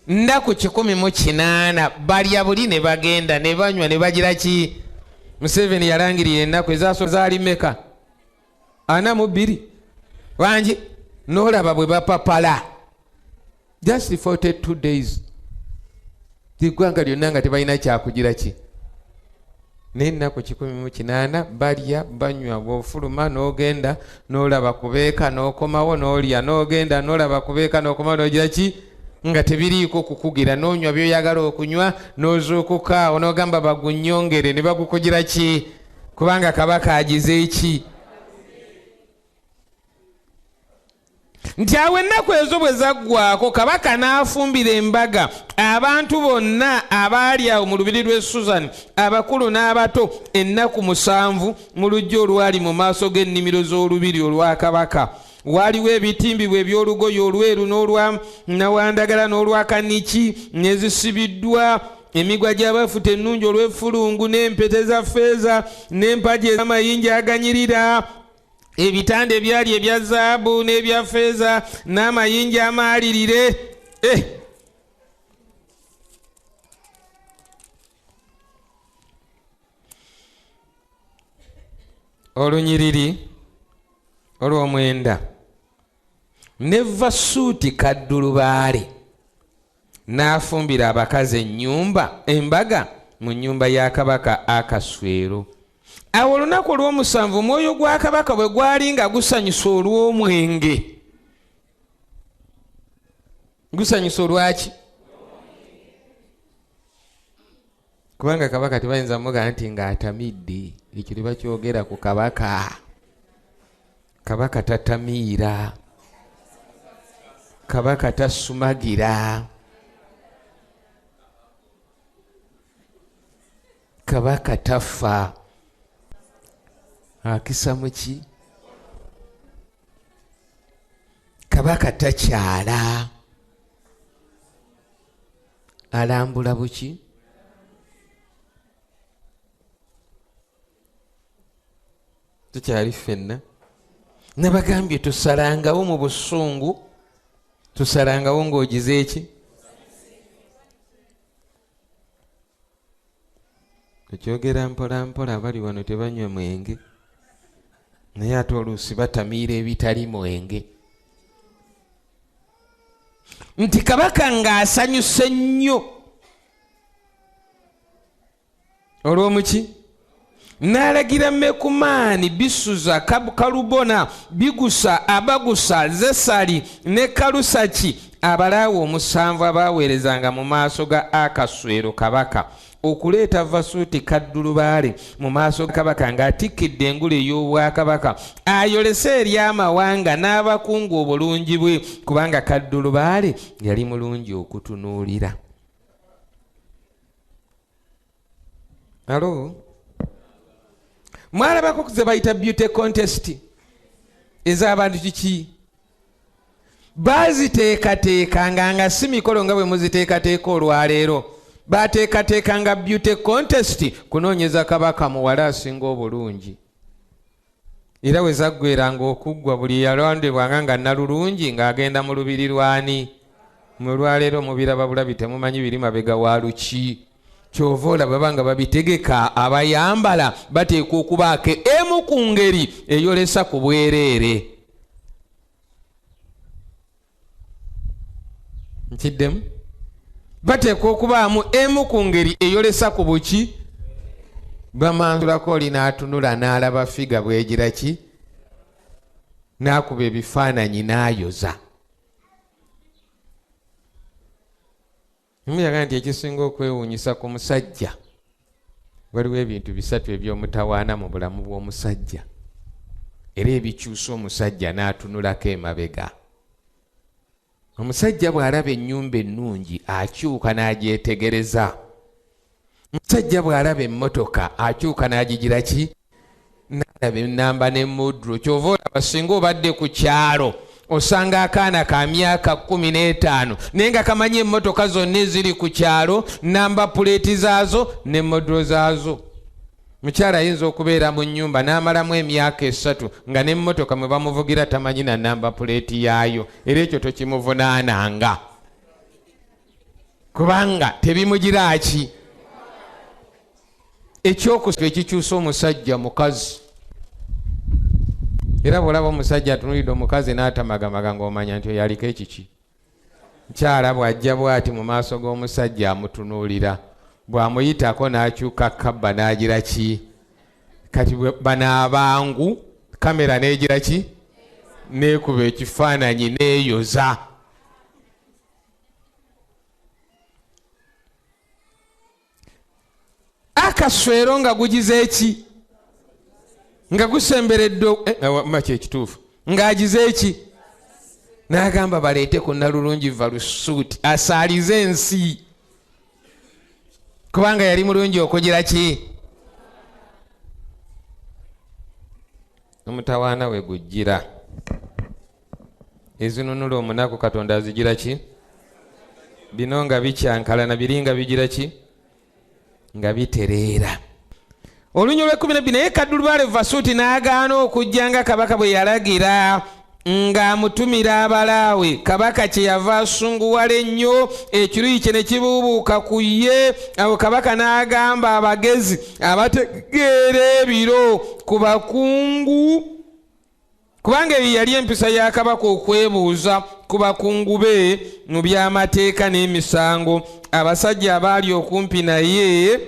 Nnaku 18 balya buli ne bagenda ne banywa ne bagira ki. Museveni yalangirira ennaku ezaaso zaali meka 42 wangi n'olaba bwe bapapala just 42 days eggwanga lyonna nga tebalina kyakugira ki n'ennaku 18 balya banywa bw'ofuluma n'ogenda n'olaba kubeeka n'okomawo n'olya n'ogenda n'olaba kubeeka n'okomawo n'ogira ki nga tebiriiko kukugira n'onywa by'oyagala okunywa n'ozuukuka n'ogamba bagunnyongere ne bagukugira ki kubanga kabaka agize eki. Nti awo ennaku ezo bwe zaggwako kabaka n'afumbira embaga abantu bonna abaali awo mu lubiri lw'e Susan abakulu n'abato ennaku 7 mu lujja olwali mu maaso g'ennimiro z'olubiri olwa kabaka. Waliwo ebitimbibwa eby'olugoye olweru n'olwa nawandagala n'olwa kaniki nezisibiddwa emigwa gy'abafuta ennungi olw'effulungu n'empete za ffeeza n'empagi ez'amayinja aganyirira ebitanda ebyali ebya zaabu n'ebya ffeeza n'amayinja amaalirire olunyiriri olw'omwenda ne vasuuti kaddulubaale n'afumbira abakazi ennyumba embaga mu nnyumba ya kabaka Akaswero. Awo olunaku olw'omusanvu omwoyo gwa kabaka bwe gwali nga gusanyusa olw'omwenge. Gusanyusa olwaki? Kubanga kabaka tebayinza muga nti ng'atamidde ekyo tebakyogera ku kabaka. Kabaka tatamiira, kabaka tasumagira, kabaka tafa. Akisa muki? Kabaka takyala, alambula buki? Tukyali ffenna nabagambye tusalangawo mu busungu, tusalangawo ng'ogize eki? Okyogera mpola mpola abali wano tebanywa mwenge naye ate oluusi batamiira ebitali mwenge. Nti kabaka ng'asanyuse nnyo olw'omuki? N'alagira Mekumaani, Bisuza, Kalubona, Bigusa, Abagusa, Zesali ne Kalusaki abalaawo 7 abaaweerezanga mu maaso ga Akaswero kabaka okuleeta vasuuti kaddulubaale mu maaso ga kabaka ng'atikkidde engule ey'obwakabaka ayolese eri amawanga n'abakungu obulungi bwe kubanga kaddulubaale yali mulungi okutunuulira. Alo? Mwalabako ze bayita beauty contest ez'abantu kiki? Baziteekateekanga nga si mikolo nga bwe muziteekateeka olwaleero. Bateekateekanga beauty contest kunoonyeza kabaka muwala asinga obulungi. Era we zaggweranga okuggwa buli yalondebwanga nga nalulungi ng'agenda mu lubiri lwani. Mu lwaleero mubiraba bulabi temumanyi biri mabega wa luki. Kyova olaba banga babitegeka abayambala bateekwa okubaako emu ku ngeri eyolesa ku bwereere. Nkiddemu? Bateekwa okubaamu emu ku ngeri eyolesa ku buki? Bamanzulako oli n'atunula n'alaba figa bwegira ki? N'akuba ebifaananyi n'ayoza. Muyaga nti ekisinga okwewuunyisa ku musajja waliwo ebintu 3 eby'omutawaana mu bulamu bw'omusajja era ebikyusa omusajja n'atunulako emabega. Omusajja bw'alaba ennyumba ennungi akyuka n'agyetegereza. Omusajja bw'alaba emmotoka akyuka n'agigira ki? N'alaba ennamba n'emmudro. Kyova olaba singa obadde ku kyalo osanga akaana ka myaka 15 naye nga kamanyi emmotoka zonna eziri ku kyalo, namba puleeti zaazo n'emmudro zaazo. Mukyala ayinza okubeera mu nnyumba n'amalamu emyaka 3 nga n'emmotoka mwe bamuvugira tamanyi na namba puleeti yaayo, era ekyo tokimuvunaananga kubanga tebimugira ki? Ekyokusaba ekikyusa omusajja mukazi. Era bw'olaba omusajja atunulidde omukazi n'atamagamaga ng'omanya nti oyaliko ekiki. Mukyala bw'ajja bw'ati mu maaso g'omusajja amutunuulira, bw'amuyitako n'akyuka kabba n'agira ki? Kati banaabangu kamera n'egira ki? N'ekuba ekifaananyi n'eyoza. Akaswero nga gugize eki? Nga gusemberedde maki ekituufu ng'agize eki? N'agamba baleete ku Nalulungi valusuuti asaalize ensi kubanga yali mulungi okugira ki? Omutawaana we gujjira ezinunula omunaku Katonda azigira ki? Bino nga bikyankalana biri nga bigira ki? Nga bitereera. Olunyolo 12 naye Kaddulubaale Vasuuti n'agaana okujja nga kabaka bwe yalagira ng'amutumira abalaawe. Kabaka kyeyava asunguwala ennyo, ekiruyi kye ne kibuubuuka ku ye. Awo kabaka n'agamba abagezi abategeera ebiro ku bakungu, kubanga eyo yali empisa ya kabaka okwebuuza ku bakungu be mu by'amateeka n'emisango. Abasajja abaali okumpi naye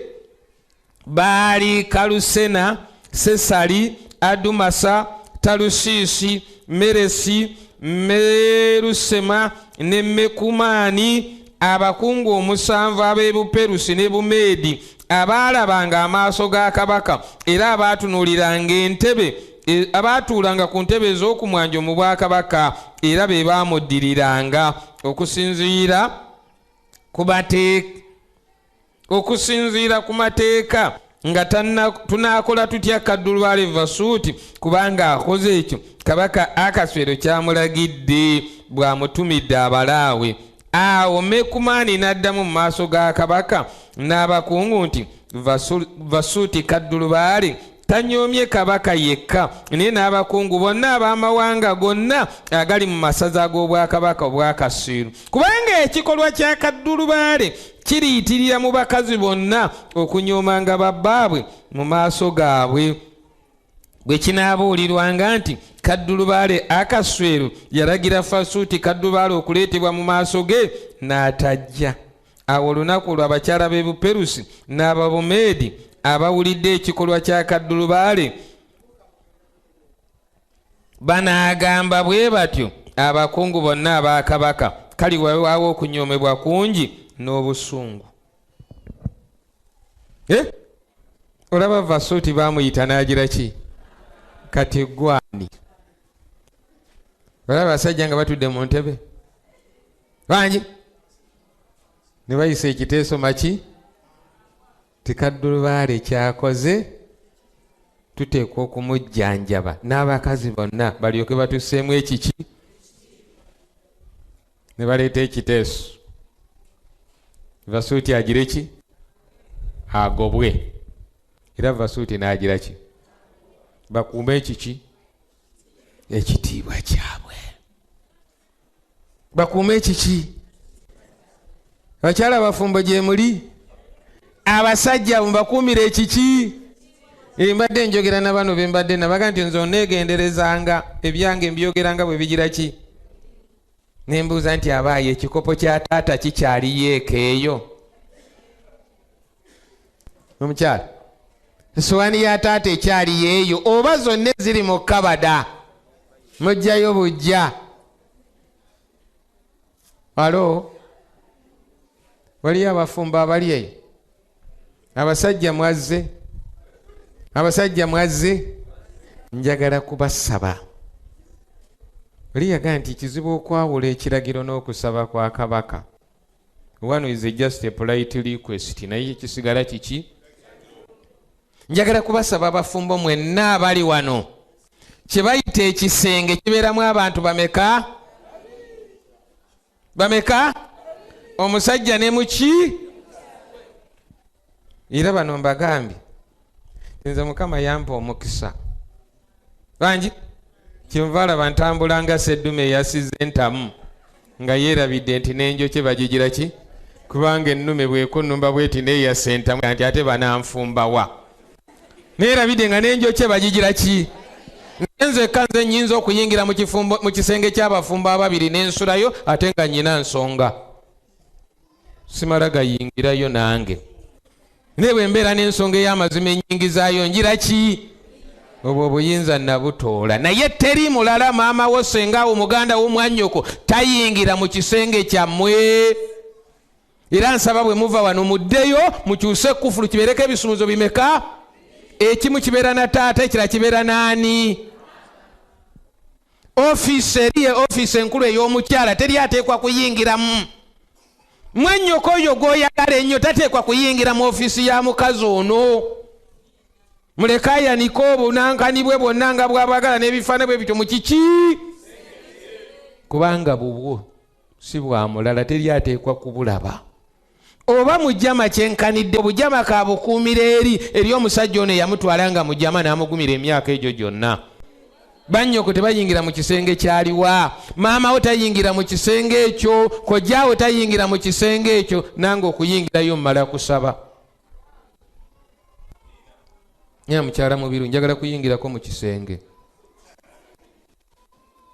baali Kalusena, Sesali, Adumasa, Talusiisi, Meresi, Merusema ne Mekumaani, abakungu 7 ab'Ebuperusi ne Bumeedi abaalabanga amaaso ga kabaka era abaatunuuliranga entebe abaatuulanga ku ntebe ez'okumwanja mu bwakabaka era be baamuddiriranga okusinziira ku mateeka nga tunaakola tutya Kaddulubaale Vasuuti kubanga akoze ekyo kabaka Akaswero kyamulagidde bw'amutumidde abalaawe. Awo Mekumaani n'addamu mu maaso ga kabaka n'abakungu nti Vasuuti Kaddulubaale tanyoomye kabaka yekka naye n'abakungu bonna ab'amawanga gonna agali mu masaza g'obwakabaka obw'Akaswero, kubanga ekikolwa kya Kaddulubaale kiriyitirira mu bakazi bonna okunyoomanga babbaabwe mu maaso gaabwe. Bwe kinaabuulirwanga nti Kaddulubaale Akaswero yalagira Vasuuti Kaddulubaale okuleetebwa mu maaso ge n'atajja. Awo olunaku olwo abakyala b'e Buperusi n'Ababumeedi abawulidde ekikolwa kya Kaddulubaale banaagamba bwe batyo abakungu bonna aba kabaka, kali wawaawo okunyoomebwa kungi n'obusungu. Olaba Vasuuti baamuyita n'agira ki? Kati gwani. Olaba abasajja nga batudde mu ntebe bangi ne bayisa ekiteeso maki? Kaddulubaale kyakoze tuteekwa okumujjanjaba n'abakazi bonna balyoke batusseemu ekiki? Ne baleeta ekiteeso. Vasuuti agira ki? Agobwe. Era Vasuuti n'agira ki? Bakuume ekiki? Ekitiibwa kyabwe. Bakuume ekiki? Abakyala abafumbo gye muli? Abasajja mubakuumire ekiki? Mbadde njogera na bano bembadde nabaga nti nze oneegenderezanga ebyange mbyogeranga bwe bigira ki? Nembuuza nti abaaye ekikopo kya taata kikyaliyo eka eyo? Omukyala, essowaani ya taata ekyaliyo eyo oba zonna ziri mu kabada? Mujjayo bujja. Alo? Waliyo abafumbo abali eyo? Abasajja mwazze? Abasajja mwazze? Njagala kubasaba oli yagaa nti kizibu okwawula ekiragiro n'okusaba kwa kabaka. One is just a polite request, naye kisigala kiki? Njagala kubasaba abafumbo mwenna abali wano kye bayita ekisenge kibeeramu abantu bameka? Bameka? Omusajja ne muki? Era bano mbagambye nze Mukama yampa omukisa bangi kyenvaala bantambulanga seddume eyasize entamu nga yeerabidde nti n'enjokye bagigira ki? Kubanga ennume bwekunumba bweti neeyasa entamu nti ate bananfumbawa. Neerabidde nga n'enjokye bagigira ki? Nze kanze nnyinza okuyingira mu kisenge ky'abafumbo ababiri n'ensulayo ate nga nnyina nsonga. Simala gayingirayo nange. Ne bwe mbeera n'ensonga ey'amazima ennyingizaayo ngira ki? Obwo obuyinza nabutoola. Naye teri mulala maama wo senga wo muganda wo mwannyoko tayingira mu kisenge kyammwe. Era nsaba bwe muva wano muddeyo mukyuse kufulu kibeereko ebisumuzo bimeka? Ekimu kibeera na taata ekira kibeera naani? Ofiisi eriye ofiisi enkulu ey'omukyala teri ateekwa kuyingiramu. Mwannyoko oyo gw'oyagala ennyo tateekwa kuyingira mu ofiisi ya mukazi ono. Muleke ayanike obunankani bwe bwonna nga bw'abagala n'ebifaananyi bwe bityo mu kiki? Kubanga bubwo si bwa mulala teri ateekwa kubulaba. Oba mujama kyenkanidde obujama kabukuumira eri omusajja ono eyamutwala nga mujama n'amugumira emyaka egyo gyonna. Bannyoko tebayingira mu kisenge kyaliwa. Maama wo tayingira mu kisenge ekyo. Kojjaawo tayingira mu kisenge ekyo. Nange okuyingirayo mmala kusaba. Ya mukyala mubiru njagala kuyingirako mu kisenge.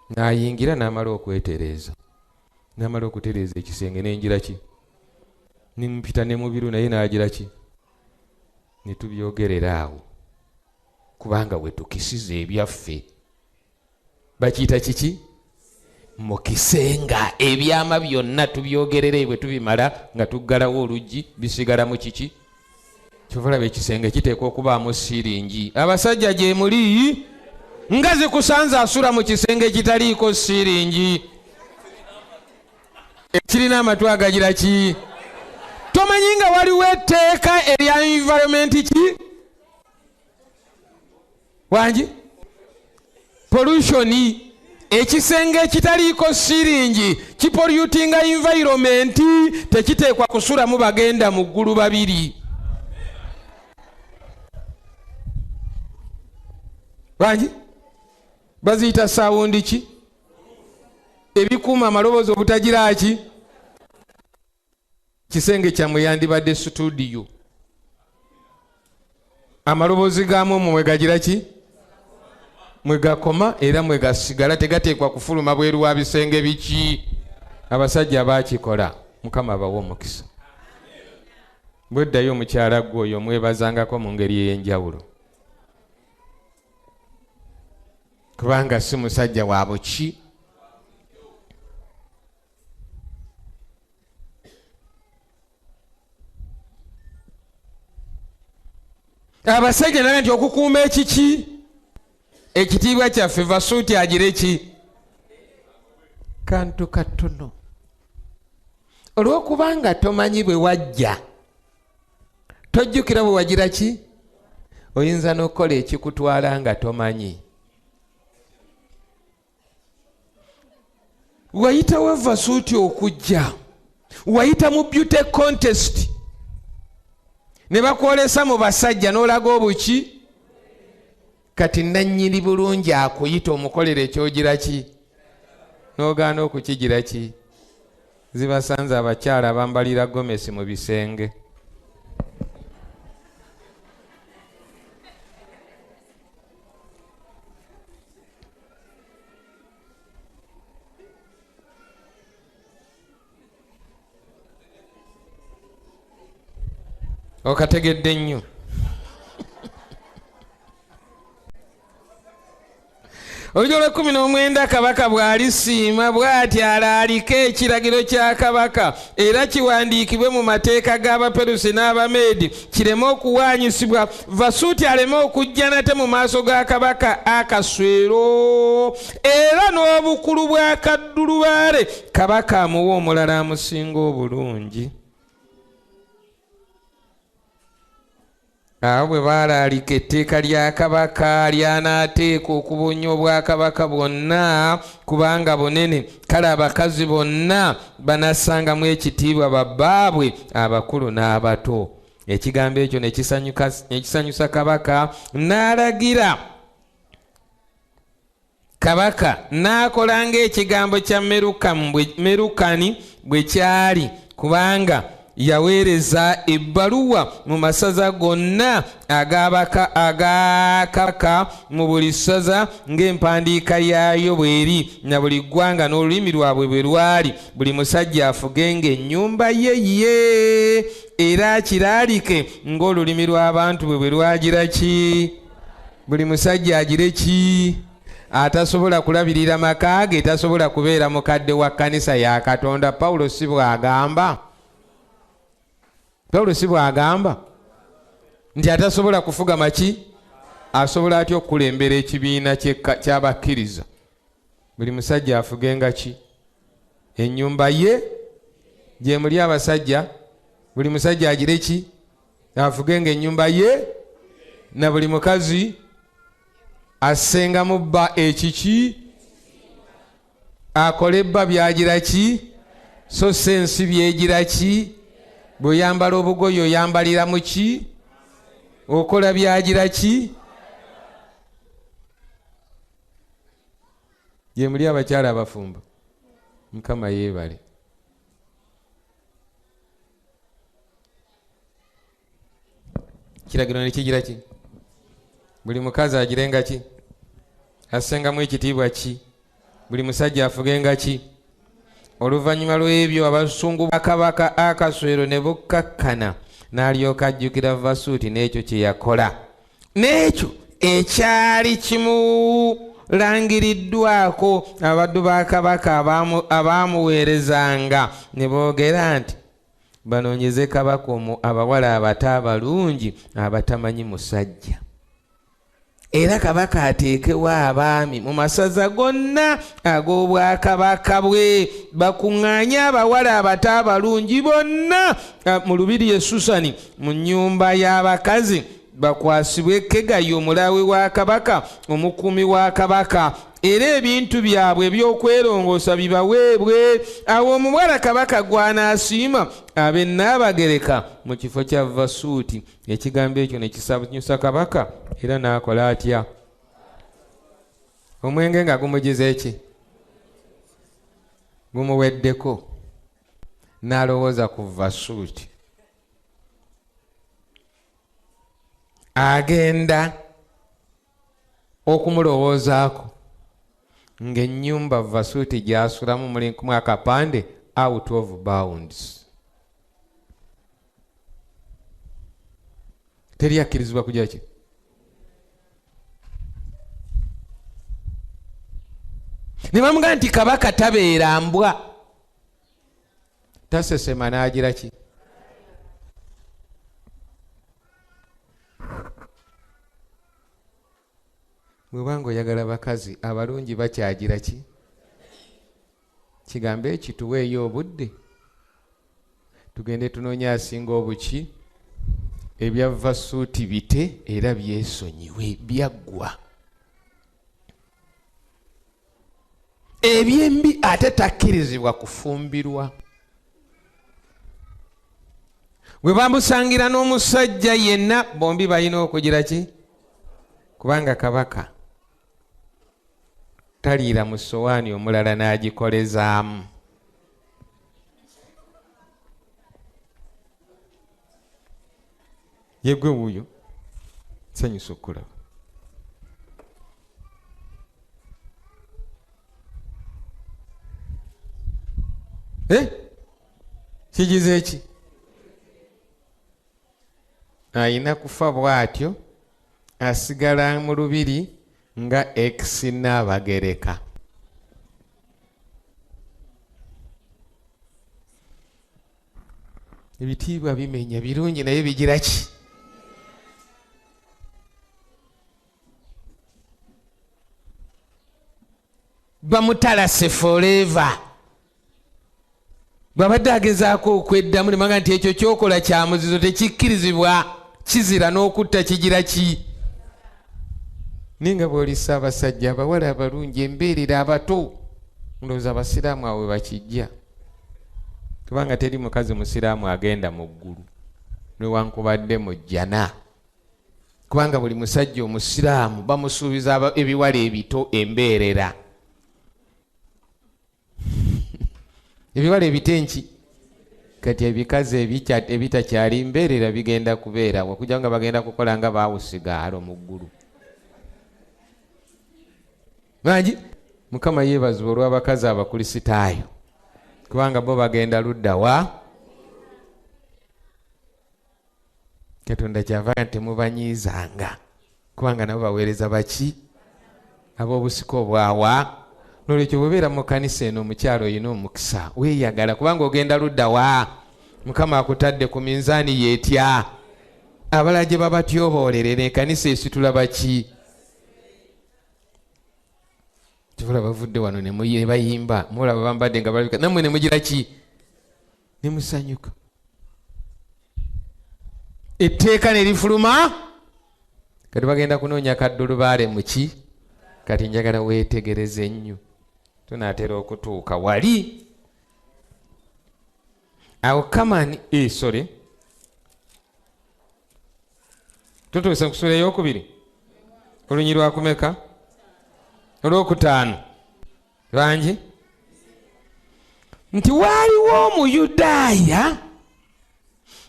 N'ayingira n'amala okwetereeza. N'amala okutereeza ekisenge n'engira ki? Nimpita ne mubiru naye n'agira ki? Ne tubyogerera awo. Kubanga we tukisize ebyaffe. Bakiyita kiki? Mu kisenga ebyama byonna tubyogerere bwe tubimala nga tuggalawo oluggi bisigala mu kiki? Kyovulaba ekisenge kiteekwa okubaamu siringi. Abasajja gye muli nga zikusanze asula mu kisenge kitaliiko siringi. Ekirina amatu agagira ki? Tomanyi nga waliwo etteeka erya environment ki? Wangi? Pollution. Ekisenge ekitaliiko siringi kipollutinga environment, tekiteekwa kusulamu bagenda mu ggulu babiri. Wangi? Baziyita sawundi ki? Ebikuuma amaloboozi obutagira ki? Kisenge kyammwe yandibadde studio. Amaloboozi gaamu mwe gagira ki? Mwe gakoma era mwe gasigala tegateekwa kufuluma bweru wa bisenge biki? Abasajja baakikola. Mukama abawa omukisa. Bweddayo omukyala gwe oyo mwebazangako mu ngeri ey'enjawulo. Kubanga si musajja wa buki. Abasajja naye nti okukuuma ekiki? Ekitiibwa kyaffe vasuuti agire ki? Kantu katono. Olw'okubanga tomanyi bwe wajja tojjukira bwe wagira ki? Oyinza n'okukola ekikutwala nga tomanyi. Wayitawo vasuuti okujja. Wayita mu beauty contest. Ne bakwolesa mu basajja n'olaga obuki? Kati nannyini bulungi akuyita omukolera ekyogira ki? N'ogaana okukigira ki? Zibasanze abakyala bambalira gomesi mu bisenge. Okategedde nnyo. Olugero lwa 19 kabaka bw'alisiima bw'ati alaalika ekiragiro kya kabaka era kiwandiikibwe mu mateeka g'Abaperusi n'Abameedi kireme okuwaanyisibwa Vasuuti aleme okujja nate mu maaso ga kabaka Akaswero era n'obukulu bwa kaddulubaale kabaka amuwa omulala amusinga obulungi. Awo bwe baalaalika etteeka lya kabaka lyanaateeka okubunya obwakabaka bwonna kubanga bunene kale abakazi bonna banassangamu ekitiibwa babbaabwe abakulu n'abato. Ekigambo ekyo ne kisanyusa kabaka n'alagira. Kabaka n'akola ng'ekigambo kya Merukani bwe kyali kubanga yaweereza ebbaluwa mu masaza gonna aga kabaka mu buli ssaza ng'empandiika yaayo bw'eri na buli ggwanga n'olulimi lwabwe bwe lwali buli musajja afugenga ennyumba ye era akiraalike ng'olulimi lw'abantu bwe lwagira ki buli musajja agire ki atasobola kulabirira maka ge tasobola kubeera mukadde wa kkanisa ya Katonda. Pawulo si bw'agamba nti atasobola kufuga maki asobola atya okukulembera ekibiina ky'abakkiriza. Buli musajja afugenga ki ennyumba ye gye muli abasajja buli musajja agire ki afugenga ennyumba ye na buli mukazi assenga mu bba ekiki akole bba byagira ki so sensi byegira ki bw'oyambala obugoye oyambalira mu ki okola byagira ki. Gye muli abakyala abafumba Mukama yeebale. Kiragiro ne kigira ki buli mukazi agirenga ki assengamu ekitiibwa ki buli musajja afugenga ki. Oluvannyuma lw'ebyo abasungu ba kabaka Akaswero ne bukkakkana n'alyoka ajjukira Vasuuti n'ekyo kye yakola n'ekyo ekyali kimulangiriddwako abaddu ba kabaka abaamuweerezanga ne boogera nti banoonyeze kabaka abawala abato abalungi abatamanyi musajja era kabaka ateekewo abaami mu masaza gonna ag'obwakabaka bwe bakuŋŋaanye abawala abato abalungi bonna mu lubiri e Susani mu nnyumba y'abakazi bakwasibwe Kegayi omulaawe wa kabaka omukuumi wa kabaka era ebintu byabwe eby'okwerongoosa bibaweebwe. Awo omuwala kabaka gw'anaasiima abe Nnaabagereka mu kifo kya Vasuuti. Ekigambo ekyo ne kisanyusa kabaka era n'akola atya omwenge nga gumugeza eki gumuweddeko n'alowooza ku Vasuuti. Agenda okumulowoozaako ng'ennyumba Vasuuti gy'asulamu mulimu akapande out of bounds. Teri akkirizibwa kujja ki ne bamugamba nti kabaka tabeera mbwa tasesema n'agira ki bwebanga oyagala bakazi abalungi bakyagira ki kigambo ekituweeyo obudde tugende tunoonye asinga obuki ebya Vasuuti bite era byesonyiwe byaggwa ebyembi ate takkirizibwa kufumbirwa. Bwe bamusangira n'omusajja yenna bombi balina okugira ki kubanga kabaka taliira mu sowaani omulala n'agikolezaamu. Yegwe wuuyo sanyusa okulaba. Kigize ki ayina kufa bw'atyo asigala mu lubiri nga X n'Abagereka. Ebitiibwa bimenya birungi naye bigira ki? Bamutalase forever. Bwabadde agezaako okweddamu ne manga nti ekyo kyokola kya muzizo tekikkirizibwa, kizira n'okutta kigira ki? Ninga bw'oli Ssaabasajja, abawala abalungi embeerera abato ndowooza abasiraamu awe bakijja, kubanga teri mukazi musiraamu agenda mu ggulu newankubadde mu jjana, kubanga buli musajja omusiraamu bamusuubiza ebiwala ebito embeerera. Ebiwala ebitenki kati ebikazi ebitakyali mbeerera bigenda kubeera okugira nga bagenda kukola nga baawusigaalo mu ggulu. Maanyi Mukama yeebazibwa olw'abakazi abakulisitaayo, kubanga bo bagenda ludda wa Katonda kyava temubanyiizanga, kubanga nabo baweereza baki? Ab'obusika obwawa. Nolwekyo bwebeera mu kanisa eno omukyalo oyina omukisa, weeyagala kubanga ogenda ludda wa Mukama akutadde ku minzaani yeetya. Abalala gye babatyoboolerera enkanisa esitula baki? Tubula bavudde wano ne bayimba, mulaba bambadde nga balabika, nammwe ne mugira ki? Ne musanyuka. Etteeka ne lifuluma, kati bagenda kunoonya kaddulubaale mu ki? Kati njagala weetegereze nnyo, tunaatera okutuuka wali. Awo kamani sorry, tutuuse ku sura ey'okubiri olunyi lwakumeka? Olwokutaano. Bangi nti waaliwo Omuyudaaya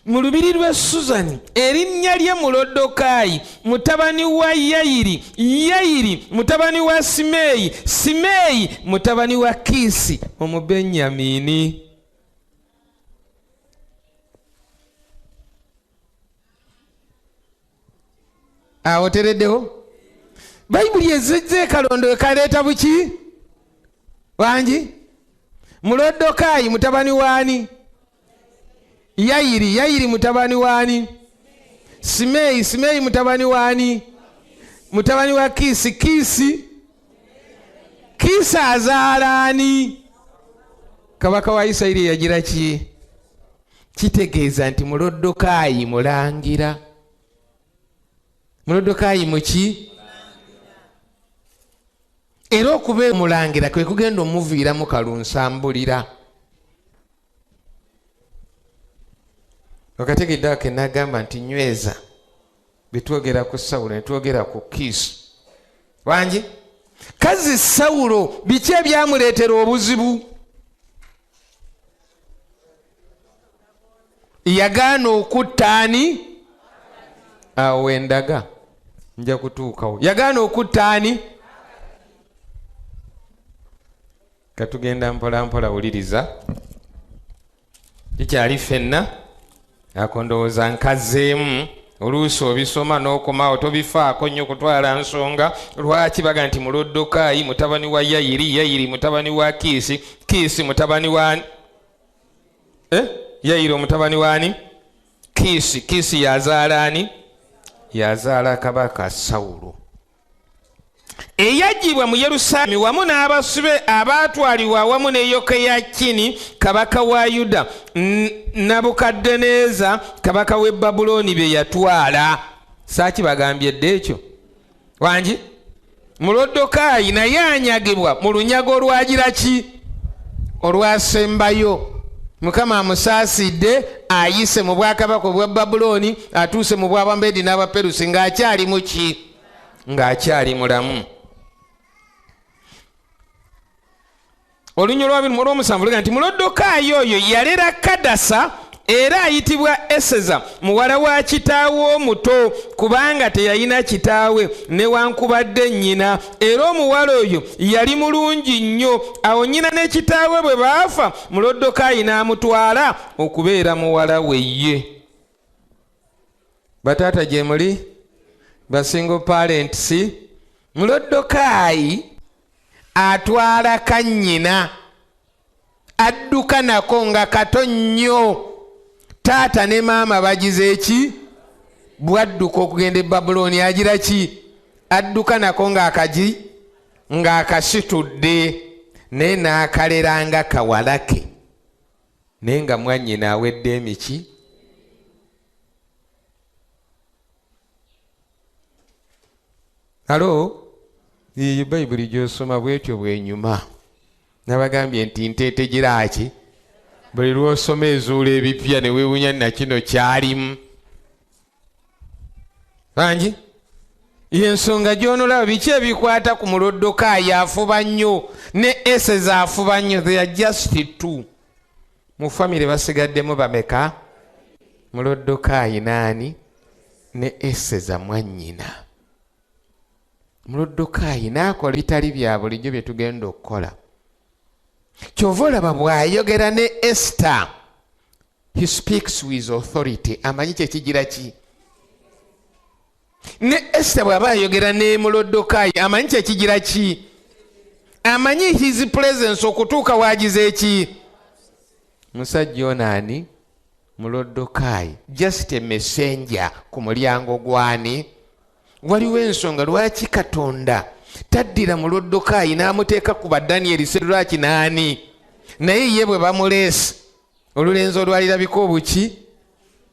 mu lubiri lw'e Suzani erinnya lye Mulodokaayi mutabani wa Yayiri, Yayiri mutabani wa Simeeyi, Simeeyi mutabani wa Kiisi Omubenyamini. Awo tereddewo Bayibuli ezezze ekalondo ekaleeta buki? Wangi Mulodokaayi mutabani waani? Yayiri, Yayiri mutabani waani? Simeeyi, Simeeyi mutabani waani? Mutabani wa Kiisi, Kiisi, Kiisi azaalaani? Kabaka wa Isirayiri yagira ki? Kitegeeza nti Mulodokaayi mulangira. Mulodokaayi muki? Era okubeera omulangira kwe kugenda omuviiramu kalunsambulira. Okategedde ke n'agamba nti nyweza bitwogera ku Sawulo ne twogera ku Kiisi. Wangi kazi Sawulo biki ebyamuleetera obuzibu? Yagaana okutta ani? Awo endaga nja kutuukawo. Yagaana okutta ani? Katugenda mpola mpola, wuliriza kikyali ffenna akondowooza nkazeemu oluusi obisoma n'okomawo tobifaako nnyo kutwala nsonga. Lwaki baga nti Mulodokaayi mutabani wa Yayiri, Yayiri mutabani wa Kiisi, Kiisi mutabani wa Yayiri omutabani waani? Kiisi, Kiisi yazaala ani? Yazaala kabaka Sawulo eyaggyibwa mu Yerusaalemi wamu n'abasibe abaatwalibwa wamu ne Yokeyakini kabaka wa Yuda, Nabukaddeneeza kabaka w'e Babuloni be yatwala. Saaki bagambye dde ekyo? Wangi Mulodokaayi naye anyagibwa mu lunyago olwagira ki? Olwasembayo. Mukama amusaasidde ayise mu bwakabaka obwa Babuloni atuuse mu bw'Abamedi n'Abaperusi ng'akyali mu ki? Ng'akyali mulamu. Olunyi olw'omusanvu luga nti Mulodokaayi oyo yalera Kadasa era ayitibwa Eseza muwala wa kitaawe omuto, kubanga teyalina kitaawe newankubadde nnyina, era omuwala oyo yali mulungi nnyo. Awo nnyina ne kitaawe bwe baafa, Mulodokaayi n'amutwala okubeera muwala we ye. Bataata gye muli ba single parents, Mulodokaayi atwala kannyina adduka nako nga kato nnyo. Taata ne maama bagize eki? Bwadduka okugenda e Babuloni. Agira ki? Adduka nako ng'akasitudde naye n'akalera nga kawalake naye nga mwannyina awedde emiki. Halo? Eyo Bayibuli gy'osoma bwetyo bwenyuma. Nabagambye nti nteetegira ki? Buli lw'osoma ezuula ebipya ne weewunya na kino kyalimu. Bangi? Y'ensonga gy'onolaba biki ebikwata ku Mulodokaayi afuba nnyo ne Eseza afuba nnyo. They are just two. Mu famire basigaddemu bameka? Mulodokaayi naani? Ne Eseza mwannyina. Mulodokaayi n'akola bitali bya bulijjo bye tugenda okukola. Kyova olaba bw'ayogera ne Esther, he speaks with authority. Amanyi kyekigira ki? Ne Esther bw'aba ayogera ne Mulodokaayi amanyi kyekigira ki? Amanyi his presence okutuuka waagize eki? Musajja ono ani? Mulodokaayi, just a messenger ku mulyango gwani. Waliwo ensonga lwaki Katonda taddira Mulodokaayi n'amuteeka ku Badanyeri Sedulaki naani? Naye ye bwe bamuleese olulenzi olwalirabika obuki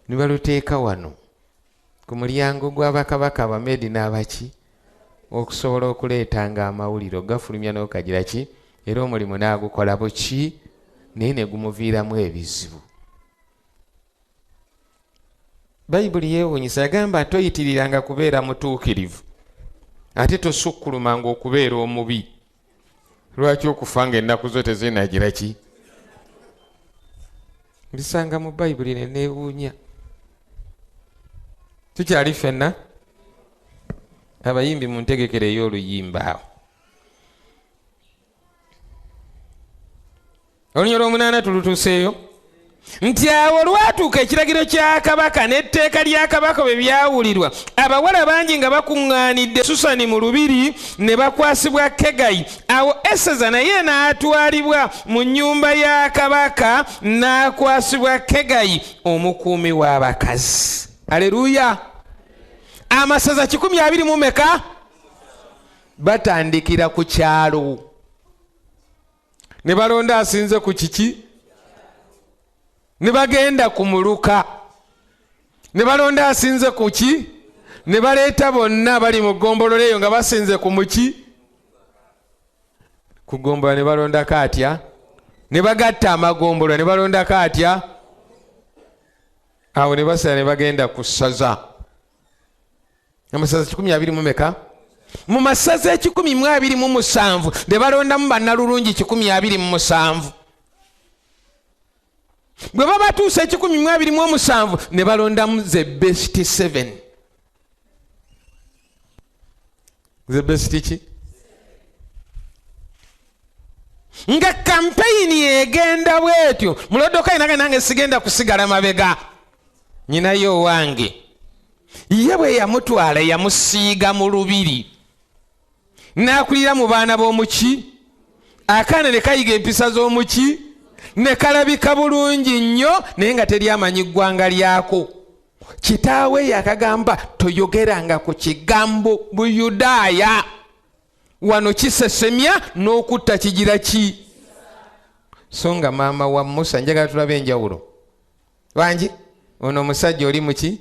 ne baluteeka wano ku mulyango gw'abakabaka Abamedi n'abaki okusobola okuleetanga amawulire gafulumya n'okagira ki era omulimu n'agukola buki naye ne gumuviiramu ebizibu. Bayibuli yeewuunyisa yagamba toyitiriranga kubeera mutuukirivu ate tosukkulumanga okubeera omubi. Lwaki okufa nga ennaku zo tezinagira ki? Lisanga mu Bayibuli ne neewuunya. Tukyali ffenna abayimbi mu ntegekere ey'oluyimba awo. Olunyolo lw'omunaana tulutuuseeyo nti awo lwatuuka ekiragiro kya kabaka n'etteeka lya kabaka bwe byawulirwa, abawala bangi nga bakuŋŋaanidde Susani mu lubiri ne bakwasibwa Kegayi. Awo Eseza naye n'atwalibwa mu nnyumba ya kabaka n'akwasibwa Kegayi omukuumi w'abakazi. Aleluya! Amasaza 20 mu meka? Batandikira ku kyalo ne balonda asinze ku kiki? Ne bagenda ku muluka ne balonda asinze ku ki? Ne baleeta bonna bali mu ggombolola eyo nga basinze ku muki? Ku ggombolola ne balondako atya? Ne bagatta amagombolola ne balondako atya? Awo ne basala ne bagenda ku ssaza. Amasaza 20 mu meka? Mu masaza 127 ne balondamu bannalulungi 27. Bwe baba batuuse 127 ne balondamu the best 7. The best ki? Nga kampeyini egenda bwetyo, Mulodokaayi nange sigenda kusigala mabega. Nyina yo wange ye bwe yamutwala yamusiiga mu lubiri n'akulira mu baana b'omuki, akaana ne kayiga empisa z'omuki ne kalabika bulungi nnyo naye nga teri amanyi ggwanga lyako. Kitaawe yakagamba toyogeranga ku kigambo Buyudaaya, wano kisesemya n'okutta kigira ki? So nga maama wa Musa, njagala tulabe enjawulo bangi. Ono omusajja oli muki?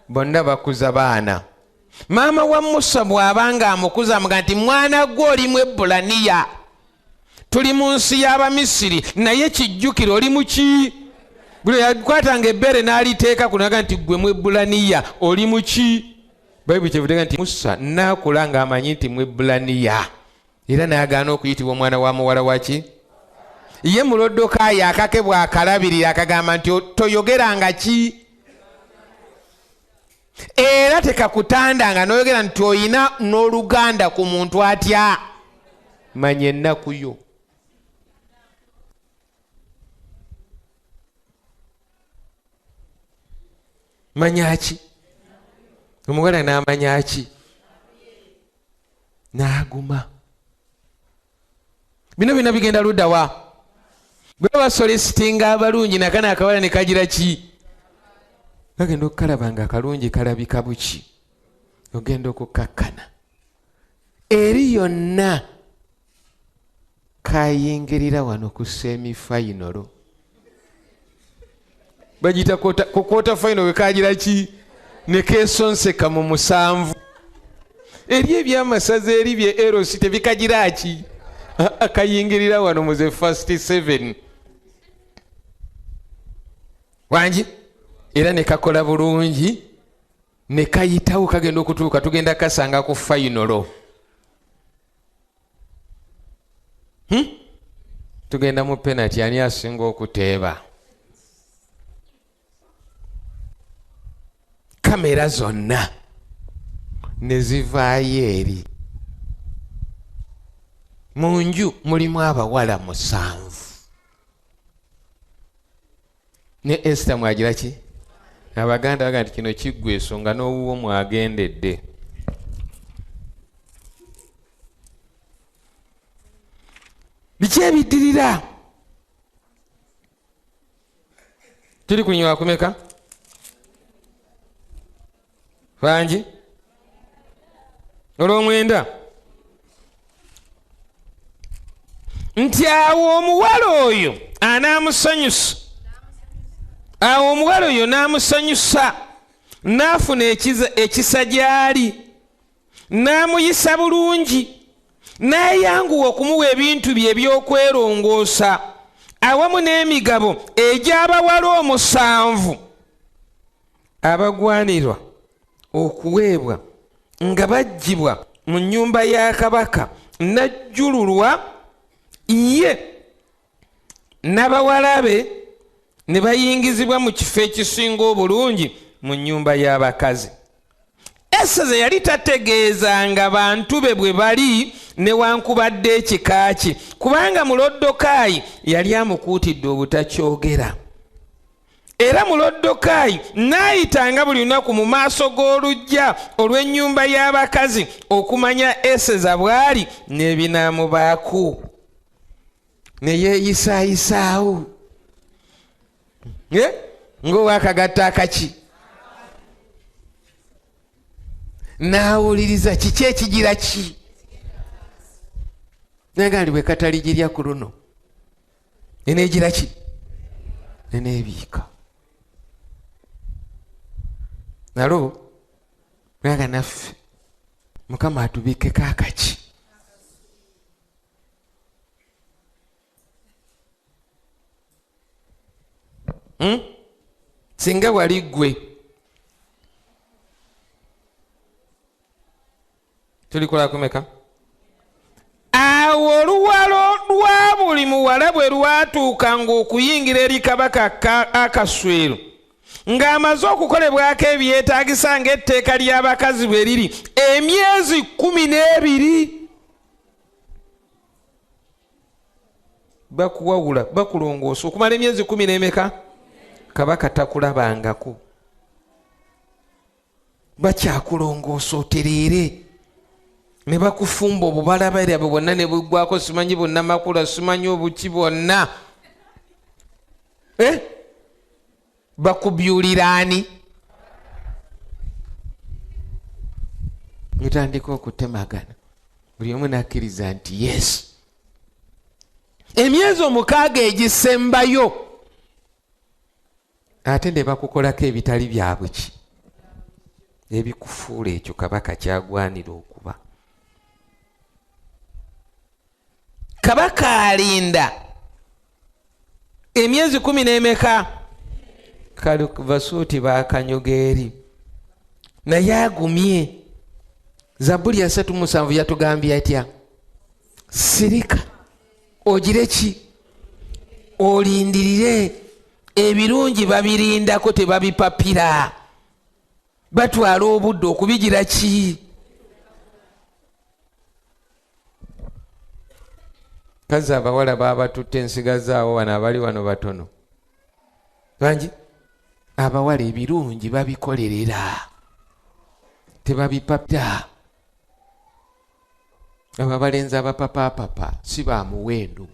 Bonna bakuza baana. Maama wa Musa bw'abanga amukuza amuga nti mwana gwe oli Mwebbulaniya, tuli mu nsi y'Abamisiri naye kijjukire oli muki? Buli yakwatanga ebbere n'aliteeka kunaga nti gwe Mwebbulaniya oli muki? Bayibuli kyevudega nti Musa n'akula ng'amanyi nti Mwebbulaniya era n'agaana okuyitibwa omwana wa muwala waki? Ye Mulodokaayi akake bw'akalabirira akagamba nti toyogeranga ki? Era tekakutandanga n'oyogera nti oyina n'Oluganda ku muntu atya? Manya ennaku yo. Manya ki? Omuwala n'amanya ki? n'aguma. Bino bina bigenda ludda wa? Bwe basolesitinga abalungi nakana akawala ne kagira ki? Bagenda okukalaba nga akalungi kalabika buki? Ogenda okukakkana. Eri yonna kayingirira wano ku semi-final. Bagita ku quarter final we kagira ki? Ne keesonseka mu 7. Eri ebyamasaza eri bye erosi tebikagira ki? Kayingirira wano mu the first 7. Wangi? Era ne kakola bulungi ne kayitawo kagenda okutuuka tugenda kasanga ku final. Tugenda mu penalty ani asinga okuteeba. Kamera zonna ne zivaayo eri. Mu nju mulimu abawala 7. Ne Esther mwagira ki? Abaganda baga nti kino kiggwa ensonga n'owuwo mwagendedde. Biki ebiddirira? Tuli kunywa kumeka? Bangi? Olw'omwenda? Nti awo omuwala oyo anaamusanyusa. Awo omuwala oyo n'amusanyusa. N'afuna ekisa gy'ali. N'amuyisa bulungi. N'ayanguwa okumuwa ebintu bye eby'okwerongoosa awamu n'emigabo egy'abawala 7 abagwanirwa okuweebwa nga baggyibwa mu nnyumba ya kabaka najjululwa ye n'abawala be ne bayingizibwa mu kifo ekisinga obulungi mu nnyumba y'abakazi. Eseze yali tategeezanga bantu be bwe bali newankubadde ekika kye kubanga Mulodokaayi yali amukuutidde obutakyogera. Era Mulodokaayi n'ayitanga buli lunaku mu maaso g'oluggya olw'ennyumba y'abakazi okumanya Eseza bw'ali n'ebinaamubaako. Ne yeeyisaayisaawo ng'owakagatta akaki. N'awuliriza kiki ekigira ki? Nagali bwe kataligirya ku luno eneegira ki? Eneebiika. Nalo naga naffe Mukama atubiikeko akaki. Singa wali ggwe tulikola kumeka? Awo oluwalo lwa buli muwala bwe lwatuukanga okuyingira eri kabaka Akaswero ng'amaze okukolebwako ebyetaagisa ng'etteeka ly'abakazi bwe liri emyezi 12. Bakuwawula bakulongoosa okumala emyezi 10 kabaka takulabangako. Bakyakulongoosa otereere ne bakufumba obubalabalira bwonna ne buggwako simanyi bonna makula simanyi obuki bwonna. Bakubyuliraani mutandika okutemagana buli omu nakkiriza nti yes. Emyezi 6 egisembayo ate ne bakukolako ebitali byabwe ki ebikufuula ekyo kabaka kyagwanira okuba. Kabaka alinda emyezi 10 kale basuuti bakanyoga eri naye agumye. Zabbuli 3:7 yatugambye atya? Sirika ogire ki? Olindirire. Ebirungi babirindako tebabipapira. Batwala obudde okubigira ki? Kazi abawala baba tutte ensiga zaawo wano abali wano batono. Bangi abawala ebirungi babikolerera tebabipapira. abo abalenzi abapapapapa si ba muwendo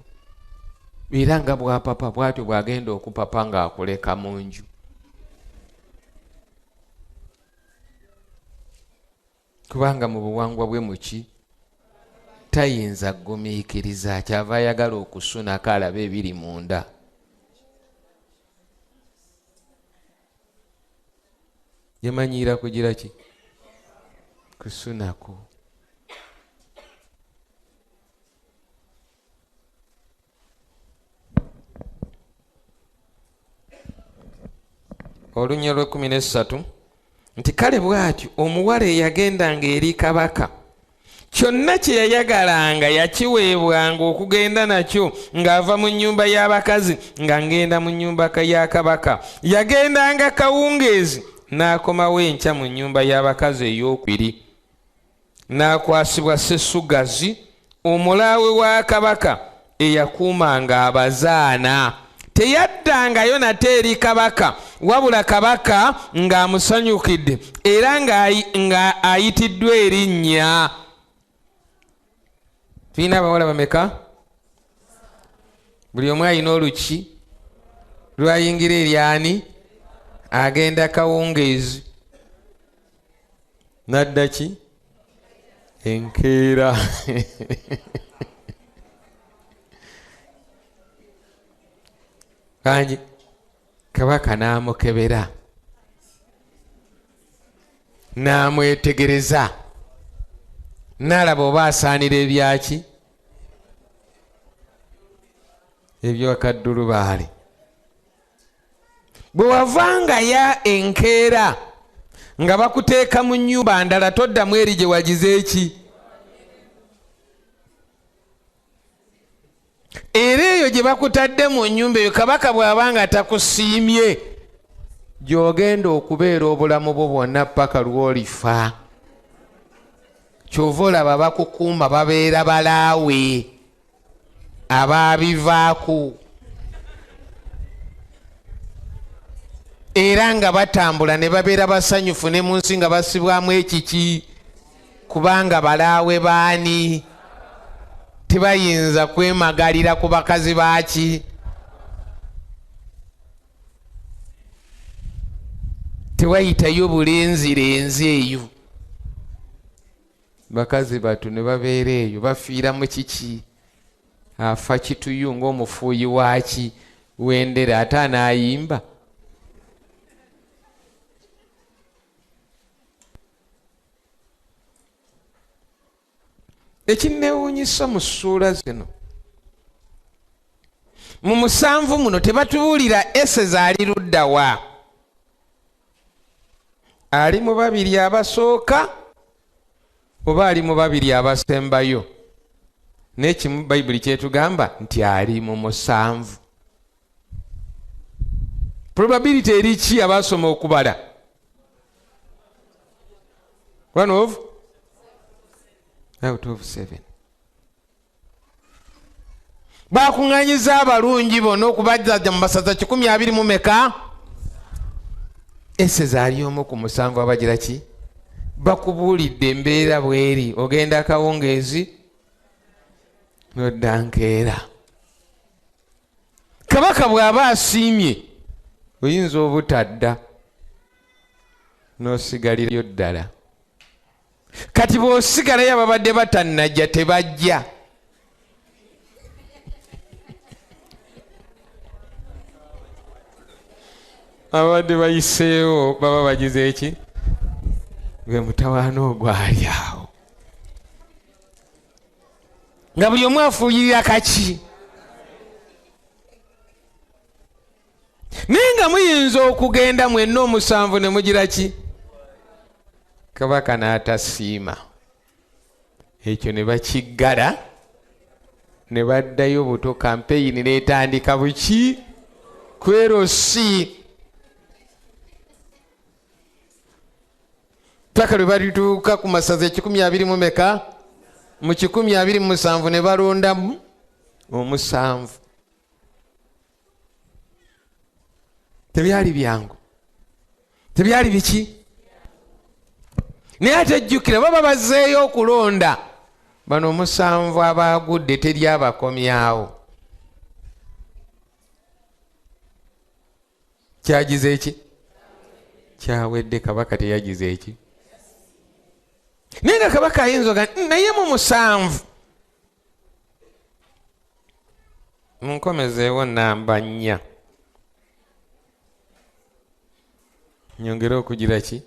era nga bwapapa bwatyo bwagenda okupapa ng'akuleka mu nju. Kubanga mu buwangwa bwe muki tayinza kugumiikiriza, kyava ayagala okusunako alaba ebiri munda. Yamanyiira kugira ki? Kusunako. Olunya lwe 13 nti kale bw'atyo omuwala eyagendanga eri kabaka kyonna kye yayagalanga yakiweebwanga okugenda nakyo ng'ava mu nnyumba y'abakazi ng'angenda mu nnyumba ya kabaka. Yagendanga kawungeezi n'akomawo enkya mu nnyumba y'abakazi ey'okubiri, n'akwasibwa Sessugazi omulaawe wa kabaka eyakuumanga abazaana. Teyaddangayo nate eri kabaka wabula kabaka ng'amusanyukidde era nga ayitiddwa erinnya. Tulina abawala bameka? Buli omu alina oluki lwayingira eryani? Agenda kawungeezi nadda ki? Enkeera. Kanyi kabaka n'amukebera n'amwetegereza n'alaba oba asaanira ebyaki eby'akaddulubaale. Bwe wavanga ya enkeera nga bakuteeka mu nnyumba ndala toddamu eri gye wagize eki. Era eyo gye bakutadde mu nnyumba eyo kabaka bw'abanga takusiimye gy'ogenda okubeera obulamu bwo bwonna paka lw'olifa. Kyova olaba bakukuuma babeera balaawe abaabivaako era nga batambula ne babeera basanyufu ne mu nsi nga basibwamu ekiki kubanga balaawe baani tebayinza kwemagalira ku bakazi baaki. Tewayitayo bulenzirenzi eyo. Bakazi batu ne babeera eyo bafiira mu kiki afa kituyu ng'omufuuyi waaki wendera ate anaayimba. Ekinneewuunyisa mu ssuula zino mu 7 muno tebatubuulira Eseza ali ludda wa. Ali mu 2 abasooka oba ali mu 2 abasembayo? N'ekimu Bayibuli kyetugamba nti ali mu 7. Probability eri ki abasoma okubala? 1 out of 7. Bakuŋŋanyiza abalungi bonna okubajjaja mu basaza 20 mu meka? Eseza ali omu ku 7 abagira ki? Bakubuulidde embeera bweri ogenda akawungeezi nodda nkeera. Kabaka bw'aba asiimye oyinza obutadda n'osigalirayo ddala. Kati bw'osigalayo ababadde batannajja tebajja. Abadde bayiseewo baba bagize eki? Gwe mutawaana ogwali awo nga buli omu afuuyirira kaki. Naye nga muyinza okugenda mwenna 7 ne mugira ki? Kabaka n'atasiima ekyo ne bakiggala ne baddayo buto. Kampeyini n'etandika buki? Kwerosi. Paka lwe balituuka ku masaza 20 mu meka? Mu 27 ne balondamu 7. Tebyali byangu, tebyali biki? Naye ate jjukira baba bazzeeyo okulonda bano 7 abagudde teri abakomyawo. Kyagize eki? Kyawedde. Kabaka teyagize eki? Naye nga kabaka ayinza oga naye mu 7 munkomezeewo namba 4 nyongere okugira ki?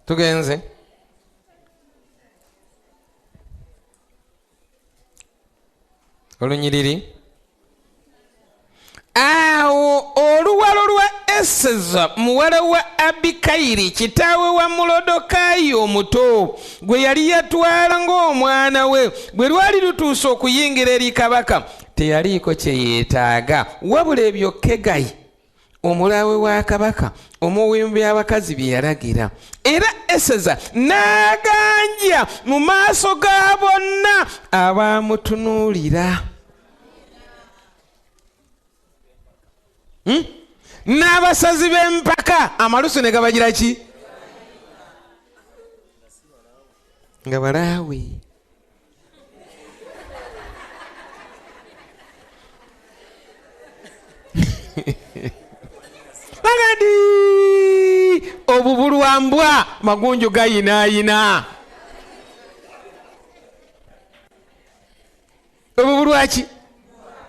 Tugenze olunyiriri. Awo oluwalo lwa Eseza muwala wa Abikayiri kitaawe wa Mulodokayi omuto gwe yali yatwala ng'omwana we bwe lwali lutuuse okuyingira eri kabaka teyaliiko kye yeetaaga wabula ebyo Kegayi omulaawe wa kabaka omuwembe abakazi bye yalagira. Era Eseza n'aganja mu maaso ga bonna abaamutunuulira. N'abasazi b'empaka amalusu ne gabagira ki? Nga balaawe. Bagandi obubulwambwa magunju gayinaayina. Obubulwaki?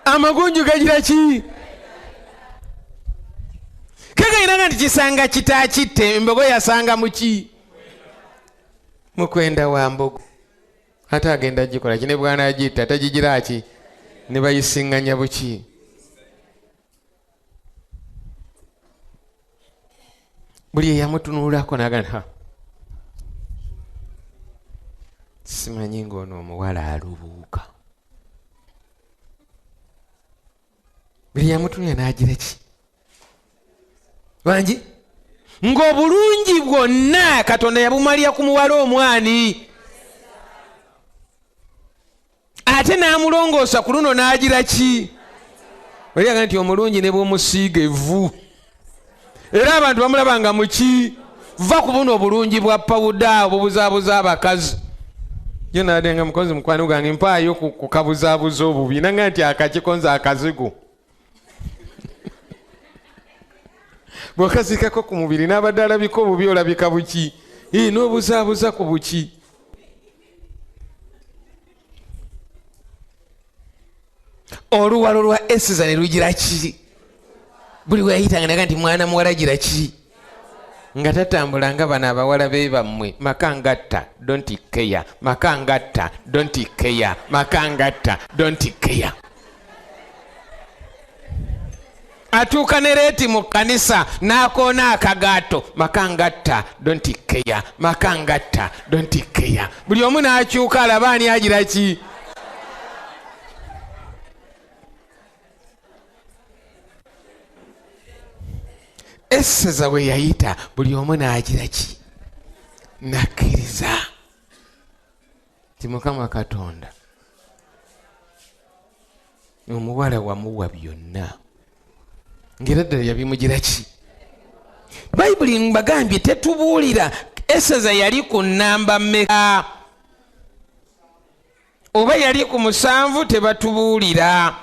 Amagunju gagira ki? Kagayina nti kisanga kitaakitte embogo yasanga muki? Mukwenda wa mbogo. Ate agenda gikola kine bwana agitta tagigira ki? Ne bayisiŋŋanya buki? Buli eyamutunuulako n'agamba simanyi ng'ono omuwala alubuuka. Buli eyamutunuulira n'agira ki? Wangi ng'obulungi bwonna Katonda yabumalira ku muwala omwani ate n'amulongoosa ku luno n'agira ki? Oliaga nti omulungi ne bw'omusiiga evvu era abantu bamulaba nga muki? Va ku buno obulungi bwa pawuda obubuzaabuza abakazi. Yo nadenga mukozi mukwano gwange mpaayo ku kabuzaabuza obubi nanga nti akakikonza akazigo. Bw'okazikako ku mubiri n'abadde alabika obubi olabika buki? N'obuzaabuza ku buki? Oluwalo lwa Eseza ne lugira ki? Buli weyayitanga naga nti mwana muwala gira ki? Nga tatambula nga bano abawala be bammwe. Makangatta don't care. Makangatta don't care. Makangatta don't care. Atuuka ne leeti mu kkanisa n'akoona akagaato. Makangatta don't care. Makangatta don't care. Buli omu n'akyuka alaba ani agira ki? Eseza we yayita buli omu n'agira ki? Nakkiriza ti Mukama Katonda omuwala wamuwa byonna. Ngera ddala yabimugira ki? Bayibuli mbagambye tetubuulira Eseza yali ku nnamba mmeka oba yali ku 7 tebatubuulira.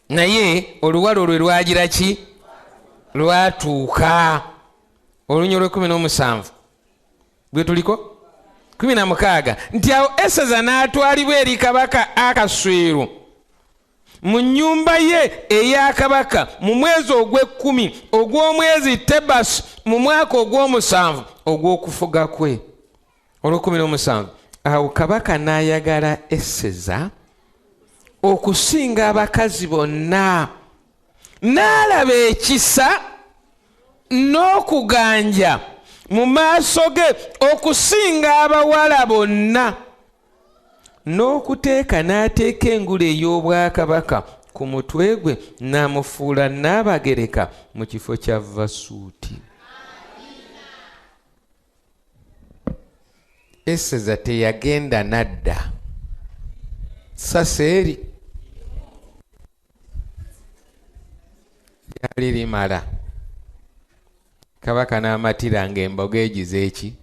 Naye oluwalo lwe lwagira ki? Lwatuuka olunyo lwe 17 bwe tuliko 16 nti awo Eseza n'atwalibwa eri kabaka Akaswero mu nnyumba ye eya kabaka mu mwezi ogw'e10 ogw'omwezi Tebasi mu mwaka ogw'omusanvu ogw'okufuga kwe olw'17. Awo kabaka n'ayagala Eseza okusinga abakazi bonna, n'alaba ekisa n'okuganja mu maaso ge okusinga abawala bonna, n'okuteeka n'ateeka engule ey'obwakabaka ku mutwe gwe n'amufuula Nnaabagereka mu kifo kya Vasuuti. Eseza teyagenda nadda. saseeri lyali limala kabaka n'amatiranga emboga egize eki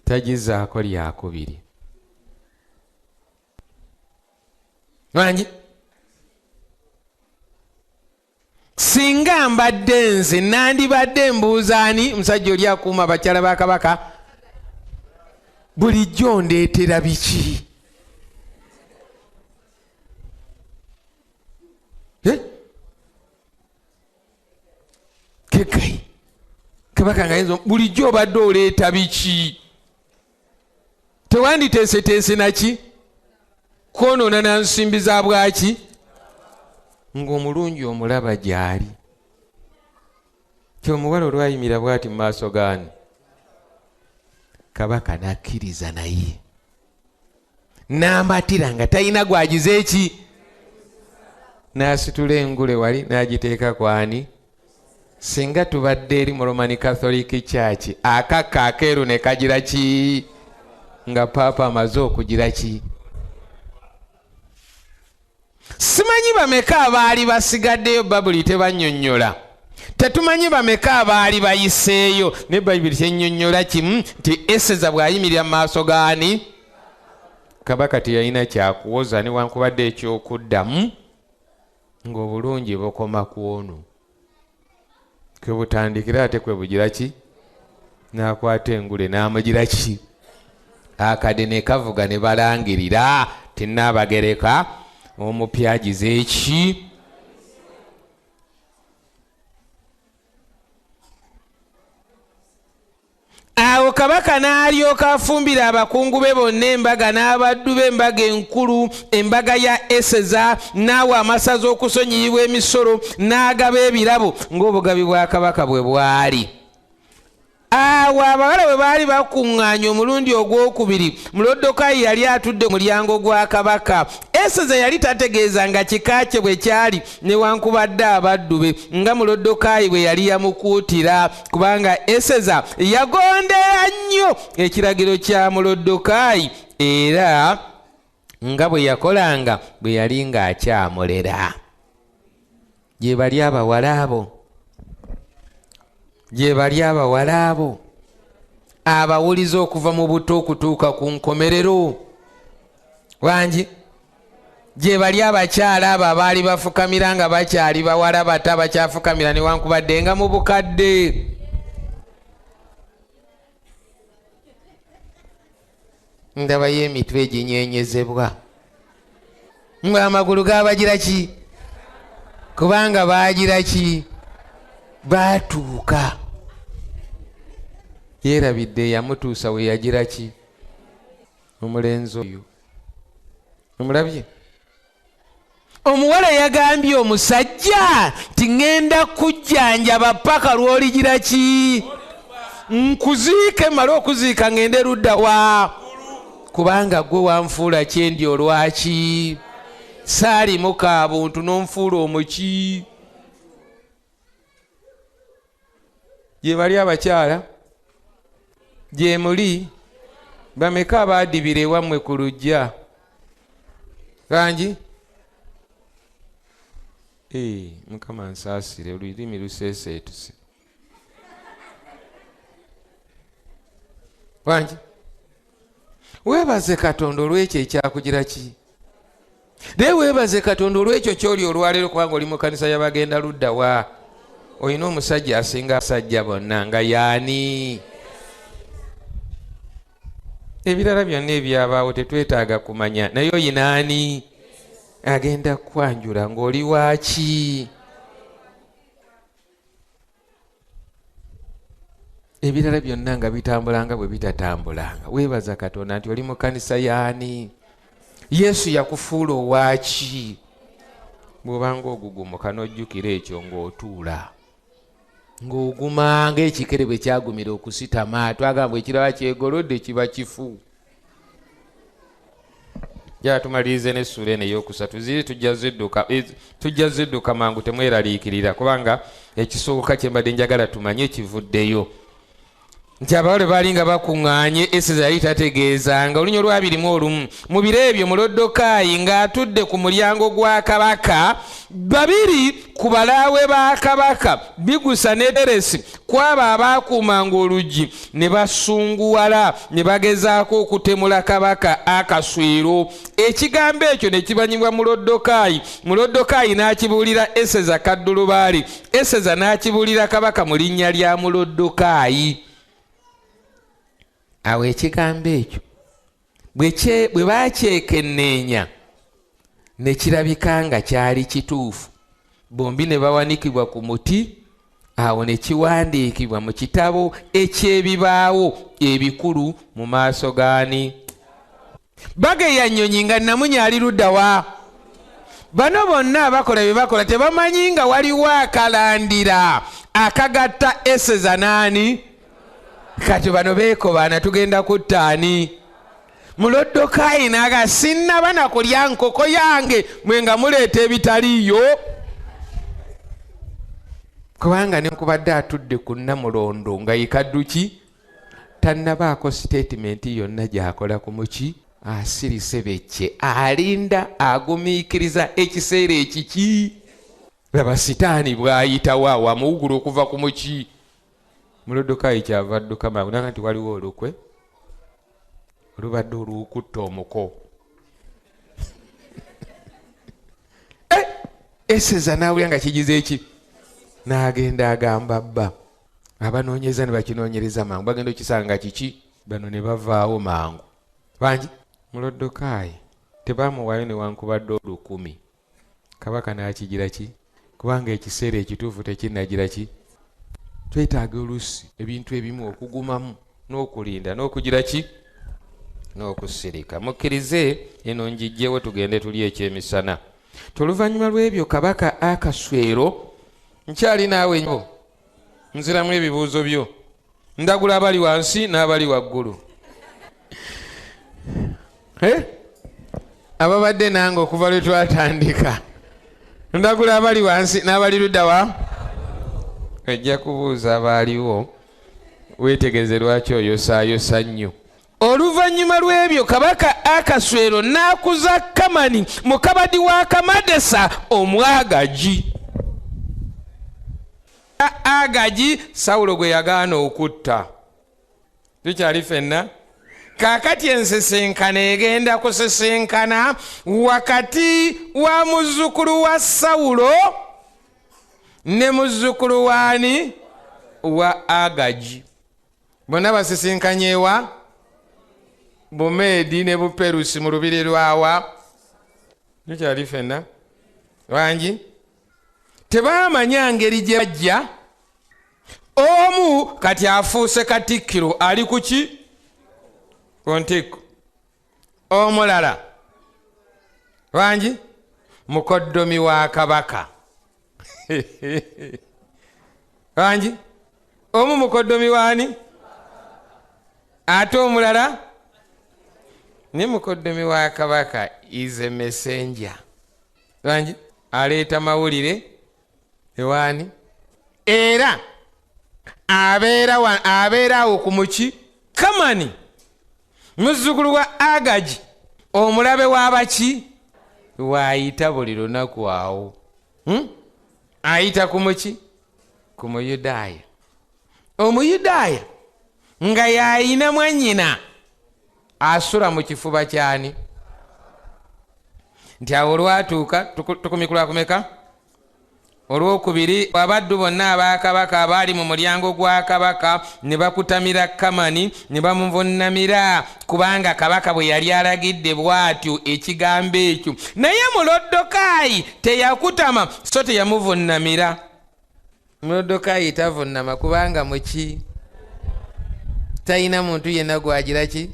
tagizaako lyakubiri. Wangi singa mbadde nze nandibadde mbuuzaani musajja oli akuuma abakyala ba kabaka bulijjo ndeetera biki? Kekai kabaka nga yinza bulijjo obadde oleeta biki? Tewanditeeseteese naki kwonoona na nsimbi za bwaki ng'omulungi omulaba gy'ali. Kyomuwala olwayimira bw'ati mu maaso gaani kabaka n'akkiriza naye n'amatira nga talina gwagize eki, n'asitula engule wali n'agiteeka kwani. Singa tubadde eri mu Roman Catholic Church akakka akeeru ne kagira ki nga paapa amaze okugira ki? Simanyi bameka abaali basigaddeyo Babuli tebannyonnyola. Tetumanyi bameka abaali bayiseeyo ne Bayibuli kyennyonnyola kimu nti Eseza bw'ayimirira mu maaso gaani kabaka teyalina kyakuwoza newankubadde ekyokuddamu ng'obulungi bukoma ku ono. Kwe butandikira ate kwe bugira ki? N'akwata engule n'amugira ki? Akade ne kavuga ne balangirira tinaabagereka omupya agize eki? Awo kabaka n'alyoka afumbira abakungu be bonna embaga n'abaddu b'embaga enkulu, embaga ya Eseza, n'awa amasaza okusonyiyibwa emisolo, n'agaba ebirabo ng'obugabi bwa kabaka bwe bwali. Awo abawala bwe baali bakuŋŋaanya omulundi ogwokubiri, Mulodokayi yali atudde mu mulyango gwa kabaka. Eseza yali tategeeza nga kika kye bwe kyali newankubadde abaddu be nga Mulodokayi bwe yali yamukuutira, kubanga Eseza yagondera nnyo ekiragiro kya Mulodokayi era nga bwe yakolanga bwe yali ng'akyamulera. Gye bali abawala abo, gye bali abawala abo abawuliza okuva mu buto okutuuka ku nkomerero. Wangi gye bali abakyala abo abaali bafukamira nga bakyali bawala bato abakyafukamira newankubadde nga mu bukadde. Ndabayo emitwe eginyeenyezebwa ng'amagulu gaabagira ki? Kubanga baagira ki? Baatuuka. Yeerabidde yamutuusa we yagira ki? Omulenzi oyo omulabye? Omuwala yagambye omusajja ti ŋŋenda kujjanjaba paka lw'oligira ki? Nkuziike male okuziika ŋŋende ludda wa? Kubanga gwe wanfuula kyendi olwaki? Saalimu ka buntu n'onfuula omuki? Gye bali abakyala, gye muli bameka abaadibira ewammwe ku lujja? Kangi Mukama nsaasire olulimi luseeseetuse. Wangi weebaze Katonda olw'ekyo ekyakugira ki? Naye weebaze Katonda olw'ekyo ky'oli olwaleero kubanga oli mu kkanisa y'abagenda ludda wa? Olina omusajja asinga abasajja bonna nga yaani? Ebirala byonna ebyabaawo tetwetaaga kumanya, naye oyina ani agenda kwanjula ng'oli waaki? Ebirala byonna nga bitambulanga bwe bitatambulanga. Weebaza Katonda nti oli mu kkanisa yaani? Yesu yakufuula owaaki? Bw'obanga ogugumuka n'ojjukira ekyo ng'otuula ng'ogumanga ekikere bwe kyagumira okusitama, twagamba ekiraba kyegolodde kiba kifu. Jala tumalirize n'essuula eno ey'okusatu ziri tujja zidduka mangu temweraliikirira kubanga ekisooka kye mbadde njagala tumanye kivuddeyo. nti abawala baali nga bakuŋŋaanye Eseza yali tategeezanga olunya olwabirimu olumu mu biro ebyo Mulodokaayi ng'atudde ku mulyango gwa kabaka, babiri ku balaawe ba kabaka Bigusa ne Deresi kwaba abaakuumanga oluggi ne basunguwala ne bagezaako okutemula kabaka akaswero. Ekigambo ekyo ne kibanyibwa Mulodokaayi. Mulodokaayi n'akibuulira Eseza kaddulubaali, Eseza n'akibuulira kabaka mu linnya lya Mulodokaayi. Awo ekigambo ekyo bwe bakyekenneenya ne kirabika nga kyali kituufu, bombi ne bawanikibwa ku muti. Awo ne kiwandiikibwa mu kitabo eky'ebibaawo ebikulu mu maaso gaani? Bageya Nnyonyi nga Namunya ali luddawa? Bano bonna abakola bye bakola tebamanyi nga waliwo akalandira akagatta Eseza naani? Kati bano beekobaana tugenda kuttaani? Mulodokaayi n'aga sinnaba na kulya nkoko yange mwe nga muleeta ebitaliiyo. Kubanga nenkubadde atudde ku Namulondo nga yikadduki tannabaako siteetimenti yonna gy'akola ku muki, asirise becce alinda agumiikiriza ekiseera ekiki. Laba sitaani bw'ayitawo awamuwugula okuva ku muki. Mulodokaayi kyava adduka mangu naga nti waliwo olukwe olubadde olwokutta omuko. Eseza n'awulira nga kigize eki, n'agenda agamba bba. Abanoonyeza ne bakinoonyereza mangu, bagenda okisanga kiki, bano ne bavaawo mangu. Bangi Mulodokaayi tebaamuwaayo newankubadde 10,000. Kabaka n'akigira ki? Kubanga ekiseera ekituufu tekinnagira ki? Twetaaga oluusi ebintu ebimu okugumamu n'okulinda n'okugira ki? N'okusirika. Mukkirize eno njijjewo tugende tuli ekyemisana. Toluvannyuma lw'ebyo kabaka Akaswero, nkyali naawe nyo nziramu ebibuuzo byo, ndagula abali wansi n'abali waggulu. Ababadde nange okuva lwe twatandika, ndagula abali wansi n'abali luddawa? Ejja kubuuza abaaliwo, weetegeze lwaki oyosaayosa nnyo. Oluvannyuma lw'ebyo kabaka Akaswero n'akuza Kamani mukabadi wa Kamadesa Omwagaji. Agaji Sawulo gwe yagaana okutta. Tukyali ffenna? Kaakati ensesenkana egenda kusesenkana wakati wa muzzukulu wa Sawulo ne muzzukulu waani? Wa Agaji. Bonna basesenkanyewa Bumeedi ne Buperusi mu lubiri lwawa? Tukyali ffenna? Wangi? Tebaamanya ngeri gye bajja. Omu kati afuuse katikkiro ali ku ki? Ku ntikko. Omulala wangi? Mukoddomi wa kabaka. Wangi? Omu mukoddomi waani? Ate omulala ne mukoddomi wa kabaka is a messenger. Wangi? Aleeta mawulire ewaani? Era abeera awo ku muki? Kamani muzzukulu wa Agaji omulabe w'abaki? Waayita buli lunaku awo. Ayita ku muki? Ku Muyudaaya. Omuyudaaya nga yaayina mwannyina asula mu kifuba kyani? Nti awo olwatuuka tukumikula kumeka? Olwokubiri abaddu bonna abakabaka abaali mu mulyango gwa kabaka ne bakutamira Kamani ne bamuvunnamira kubanga kabaka bwe yali alagidde bw'atyo ekigambo ekyo. Naye Mulodokaayi teyakutama so teyamuvunnamira. Mulodokaayi tavunnama kubanga muki? Tayina muntu yenna gwagira ki?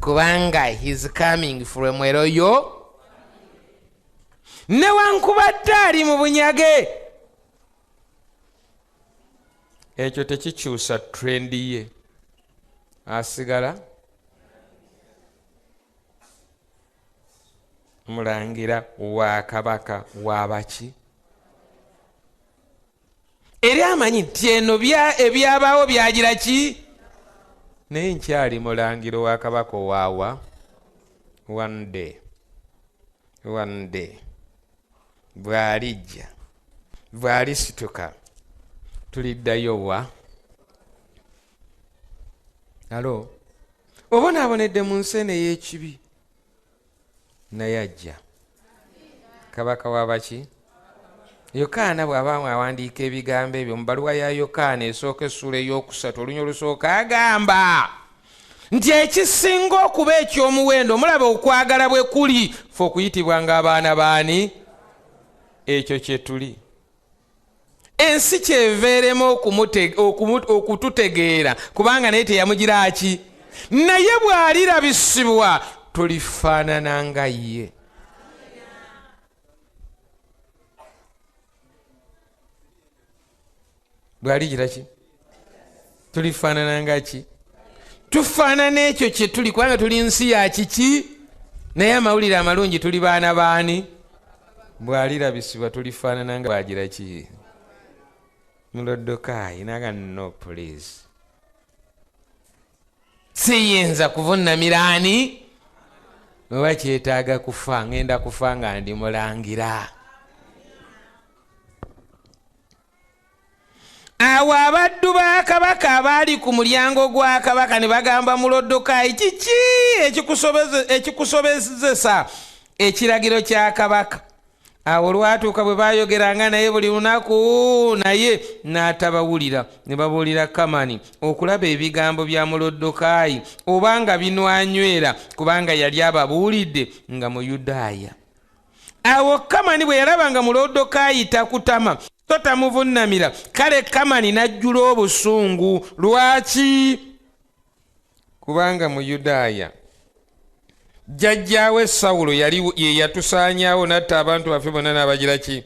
Kubanga he's coming from a royal. Newankubadde ali mu bunyage, ekyo tekikyusa trendi ye. Asigala mulangira wa kabaka w'abaki? eri amanyi nti eno ebyabaawo byagira ki naye nkyali mulangiro wa kabaka owaawa one day bw'alijja bw'alisituka tuliddayo wa alo obonaabonedde mu nsi eno ey'ekibi naye ajja kabaka w'abaki yokaana bw'abaamu awandiika ebigambo ebyo mu bbaluwa ya yokaana esooka essula ey'okusatu olunya olusooka agamba nti ekisinga okuba eky'omuwendo omulaba okwagala bwe kuli fe okuyitibwa ng'abaana baani ekyo kye tuli ensi kyeveeremu okututegeera kubanga naye teyamugira ki naye bw'alirabisibwa tulifaanana nga ye bw'aligira ki tulifaanana nga ki tufaanana ekyo kye tuli kubanga tuli nsi ya kiki naye amawulire amalungi tuli baana baani bw'alirabisibwa tulifaanana nga bwagira ki muloddokayi naga no please siyinza kuvunamira ani oba kyetaaga kufa ngenda kufa nga ndi mulangira awo abaddu ba kabaka abaali ku mulyango gwa kabaka ne bagamba muloddokayi kiki ekikusobezesa ekiragiro kya kabaka awo olwatuuka bwe bayogeranga naye buli lunaku naye n'atabawulira ne babuulira kamani okulaba ebigambo bya muloddokayi obanga binwanywera kubanga yali ababuulidde nga mu Yudaaya. Awo kamani bwe yalaba nga muloddokayi takutama so tamuvunnamira kale kamani n'ajjula obusungu. Lwaki? Kubanga mu Yudaaya jjajjaawe Sawulo yali ye yatusaanyaawo natta abantu baffe bonna n'abagira ki?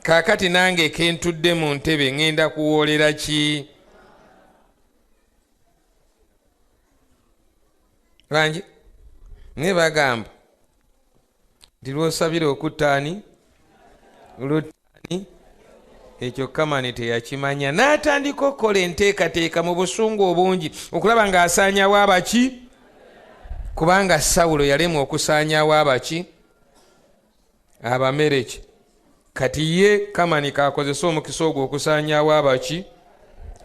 Kaakati nange kentudde mu ntebe ngenda kuwoolera ki? Bangi ne bagamba nti lw'osabira okuttaani lutaani ekyo kamani teyakimanya n'atandika okukola enteekateeka mu busungu obungi okulaba ng'asaanyaawo abaki? Kubanga Sawulo yalemwa okusaanyaawo abaki? Abamereki. Kati ye kamani kakozesa omukisa ogwo okusaanyaawo abaki?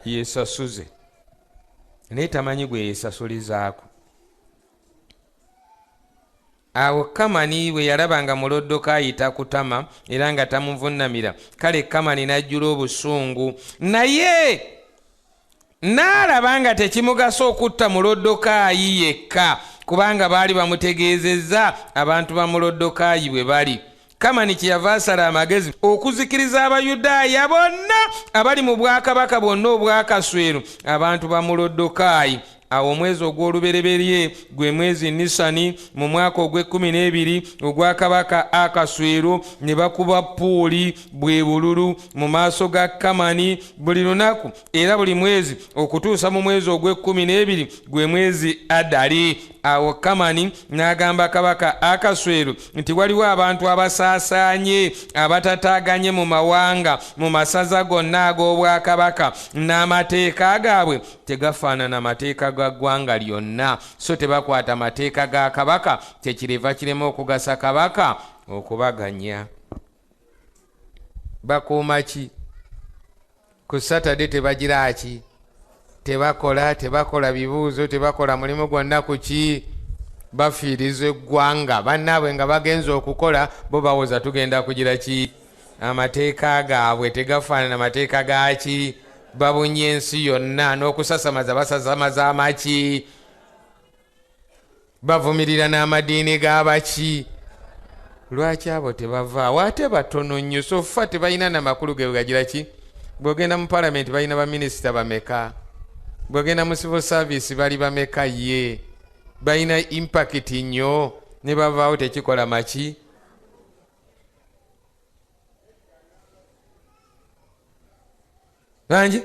Yeesasuze. Naye tamanyi gwe yeesasulizaako. Awo kamani bwe yalaba nga muloddokayi takutama era nga tamuvunnamira kale kamani n'ajjula obusungu naye n'alaba nga tekimugasa okutta muloddokayi yekka kubanga baali bamutegeezezza abantu ba muloddokayi bwe bali. Kamani kyeyava asala amagezi okuzikiriza Abayudaaya bonna abali mu bwakabaka bwonna obwakasweru abantu ba muloddokayi. Awo omwezi ogw'olubereberye gwe mwezi Nisani mu mwaka ogw'ekkumi ogwa kabaka Akasweero ne bakuba puuli bwe bululu mu maaso ga kamani buli lunaku era buli mwezi okutuusa mu mwezi ogw'ekkumi gwe mwezi Adali. Awo kamani n'agamba kabaka Akasweero nti waliwo abantu abasaasaanye abatataaganye mu mawanga mu masaza gonna ag'obwakabaka n'amateeka gaabwe tegafaanana mateeka ga ggwanga lyonna so tebakwata mateeka ga kabaka kyekiriva kirema okugasa kabaka okubaganya. Bakuuma ki? Ku Saturday tebagira ki? Tebakola bibuuzo, tebakola mulimu gwonna ku ki? Bafiiriza eggwanga. Bannaabwe nga bagenza okukola bo bawoza tugenda kugira ki? Amateeka gaabwe tegafaanana mateeka ga ki? Babunye ensi yonna n'okusasamaza basasamaza amaki? Bavumirira n'amadiini g'abaki? Lwaki abo tebavaawo ate batono nnyo so ffa tebalina namakulu ge gagira ki? Bw'ogenda mu palamenti balina baminisita bameka? Bw'ogenda mu civil service bali bameka? Ye balina impact nnyo ne bavaawo tekikola maki? Bangi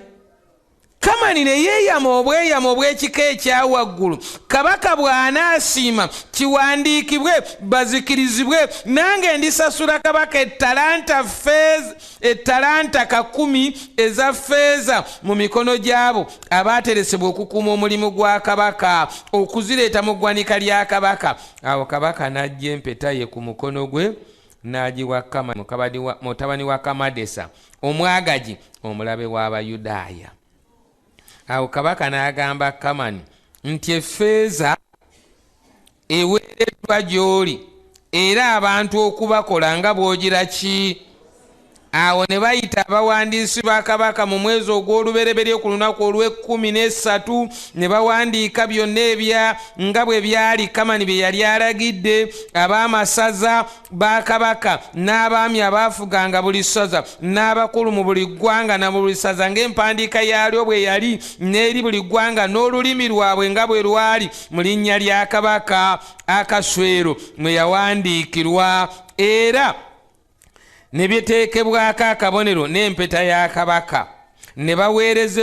kamani Kamani ne yeeyama obweyamo obw'ekika ekyawaggulu. Kabaka bw'anaasiima kiwandiikibwe bazikirizibwe, nange ndisasula kabaka ettalanta 10 eza ffeeza mu mikono gy'abo abaateresebwa okukuuma omulimu gwa kabaka, okuzireeta mu ggwanika lya kabaka. Awo kabaka n'ajja empeta ye ku mukono gwe n'agiwa Kamani mutabani wa Kamadesa omwagaji omulabe w'Abayudaaya. Awo kabaka n'agamba Kamani nti effeeza eweereddwa gy'oli era abantu okubakola nga bw'ogira ki. Awo ne bayita abawandiisi ba kabaka mu mwezi ogw'olubereberye ku lunaku olw'13 ne bawandiika byonna ebya nga bwe byali Kamani bye yali alagidde. Ab'amasaza ba kabaka n'abaami abaafuganga buli ssaza n'abakulu mu buli ggwanga na mu buli ssaza ng'empandiika yaalyo bwe yali n'eri buli ggwanga n'olulimi lwabwe nga bwe lwali mu linnya lya kabaka Akaswero mwe yawandiikirwa, era ne byeteekebwako akabonero n'empeta ya kabaka. Ne baweereza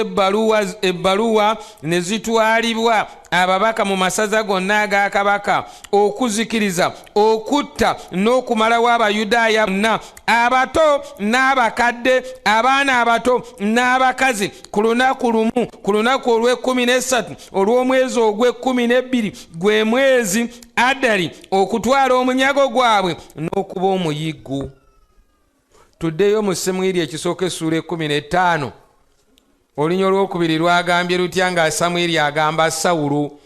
ebbaluwa ne zitwalibwa ababaka mu masaza gonna aga kabaka okuzikiriza, okutta n'okumalawo Abayudaaya bonna, abato n'abakadde, abaana abato n'abakazi, ku lunaku lumu, ku lunaku olw'13 olw'omwezi ogw'12 gwe mwezi Adali, okutwala omunyago gwabwe n'okuba omuyiggo. Tuddeyo mu Samwiri ekisooka essula 15 olunya olwokubiri lwagambye lutya nga Samwiri agamba Sawulo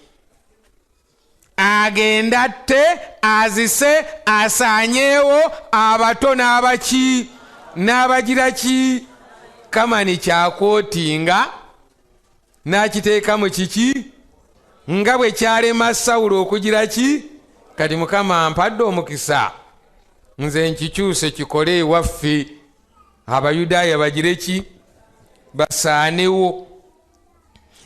agenda atte, azise, asaanyeewo abato n'abaki n'abagira ki. Kamani kyakwotinga n'akiteeka mu kiki nga bwe kyalema Sawulo okugira ki. Kati Mukama ampadde omukisa nze nkikyuse kikole ewaffe Abayudaaya bagire ki, basaanewo.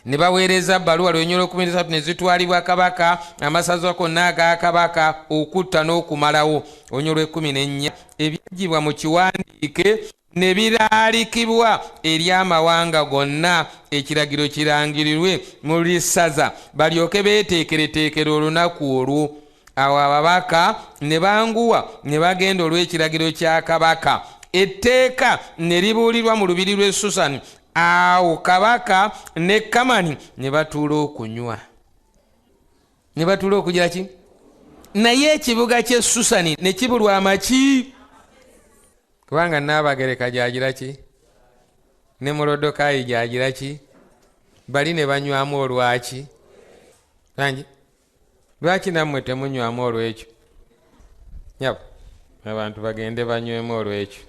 Ne baweereza bbaluwa lw'ennyolo 13 ne zitwalibwa kabaka, amasaza gonna aga kabaka okutta n'okumalawo. Olunyolo 14 ebyagibwa mu kiwandiike ne biraalikibwa eri amawanga gonna, ekiragiro kirangirirwe mu buli ssaza balyoke beeteekereteekera olunaku olwo. Awo ababaka ne banguwa ne bagenda olw'ekiragiro kya kabaka. Etteeka ne libuulirwa mu lubiri lw'e Susani. Awo kabaka ne Kamani ne batuula okunywa, ne batuula okugira ki. Naye ekibuga ky'e Susani ne kibulwa amaki, kubanga Naabagereka gyagira ki, ne Mulodokayi gyagira ki, bali ne banywamu olwaki. Langi lwaki nammwe temunywamu olw'ekyo? Yabo abantu bagende banywemu olw'ekyo.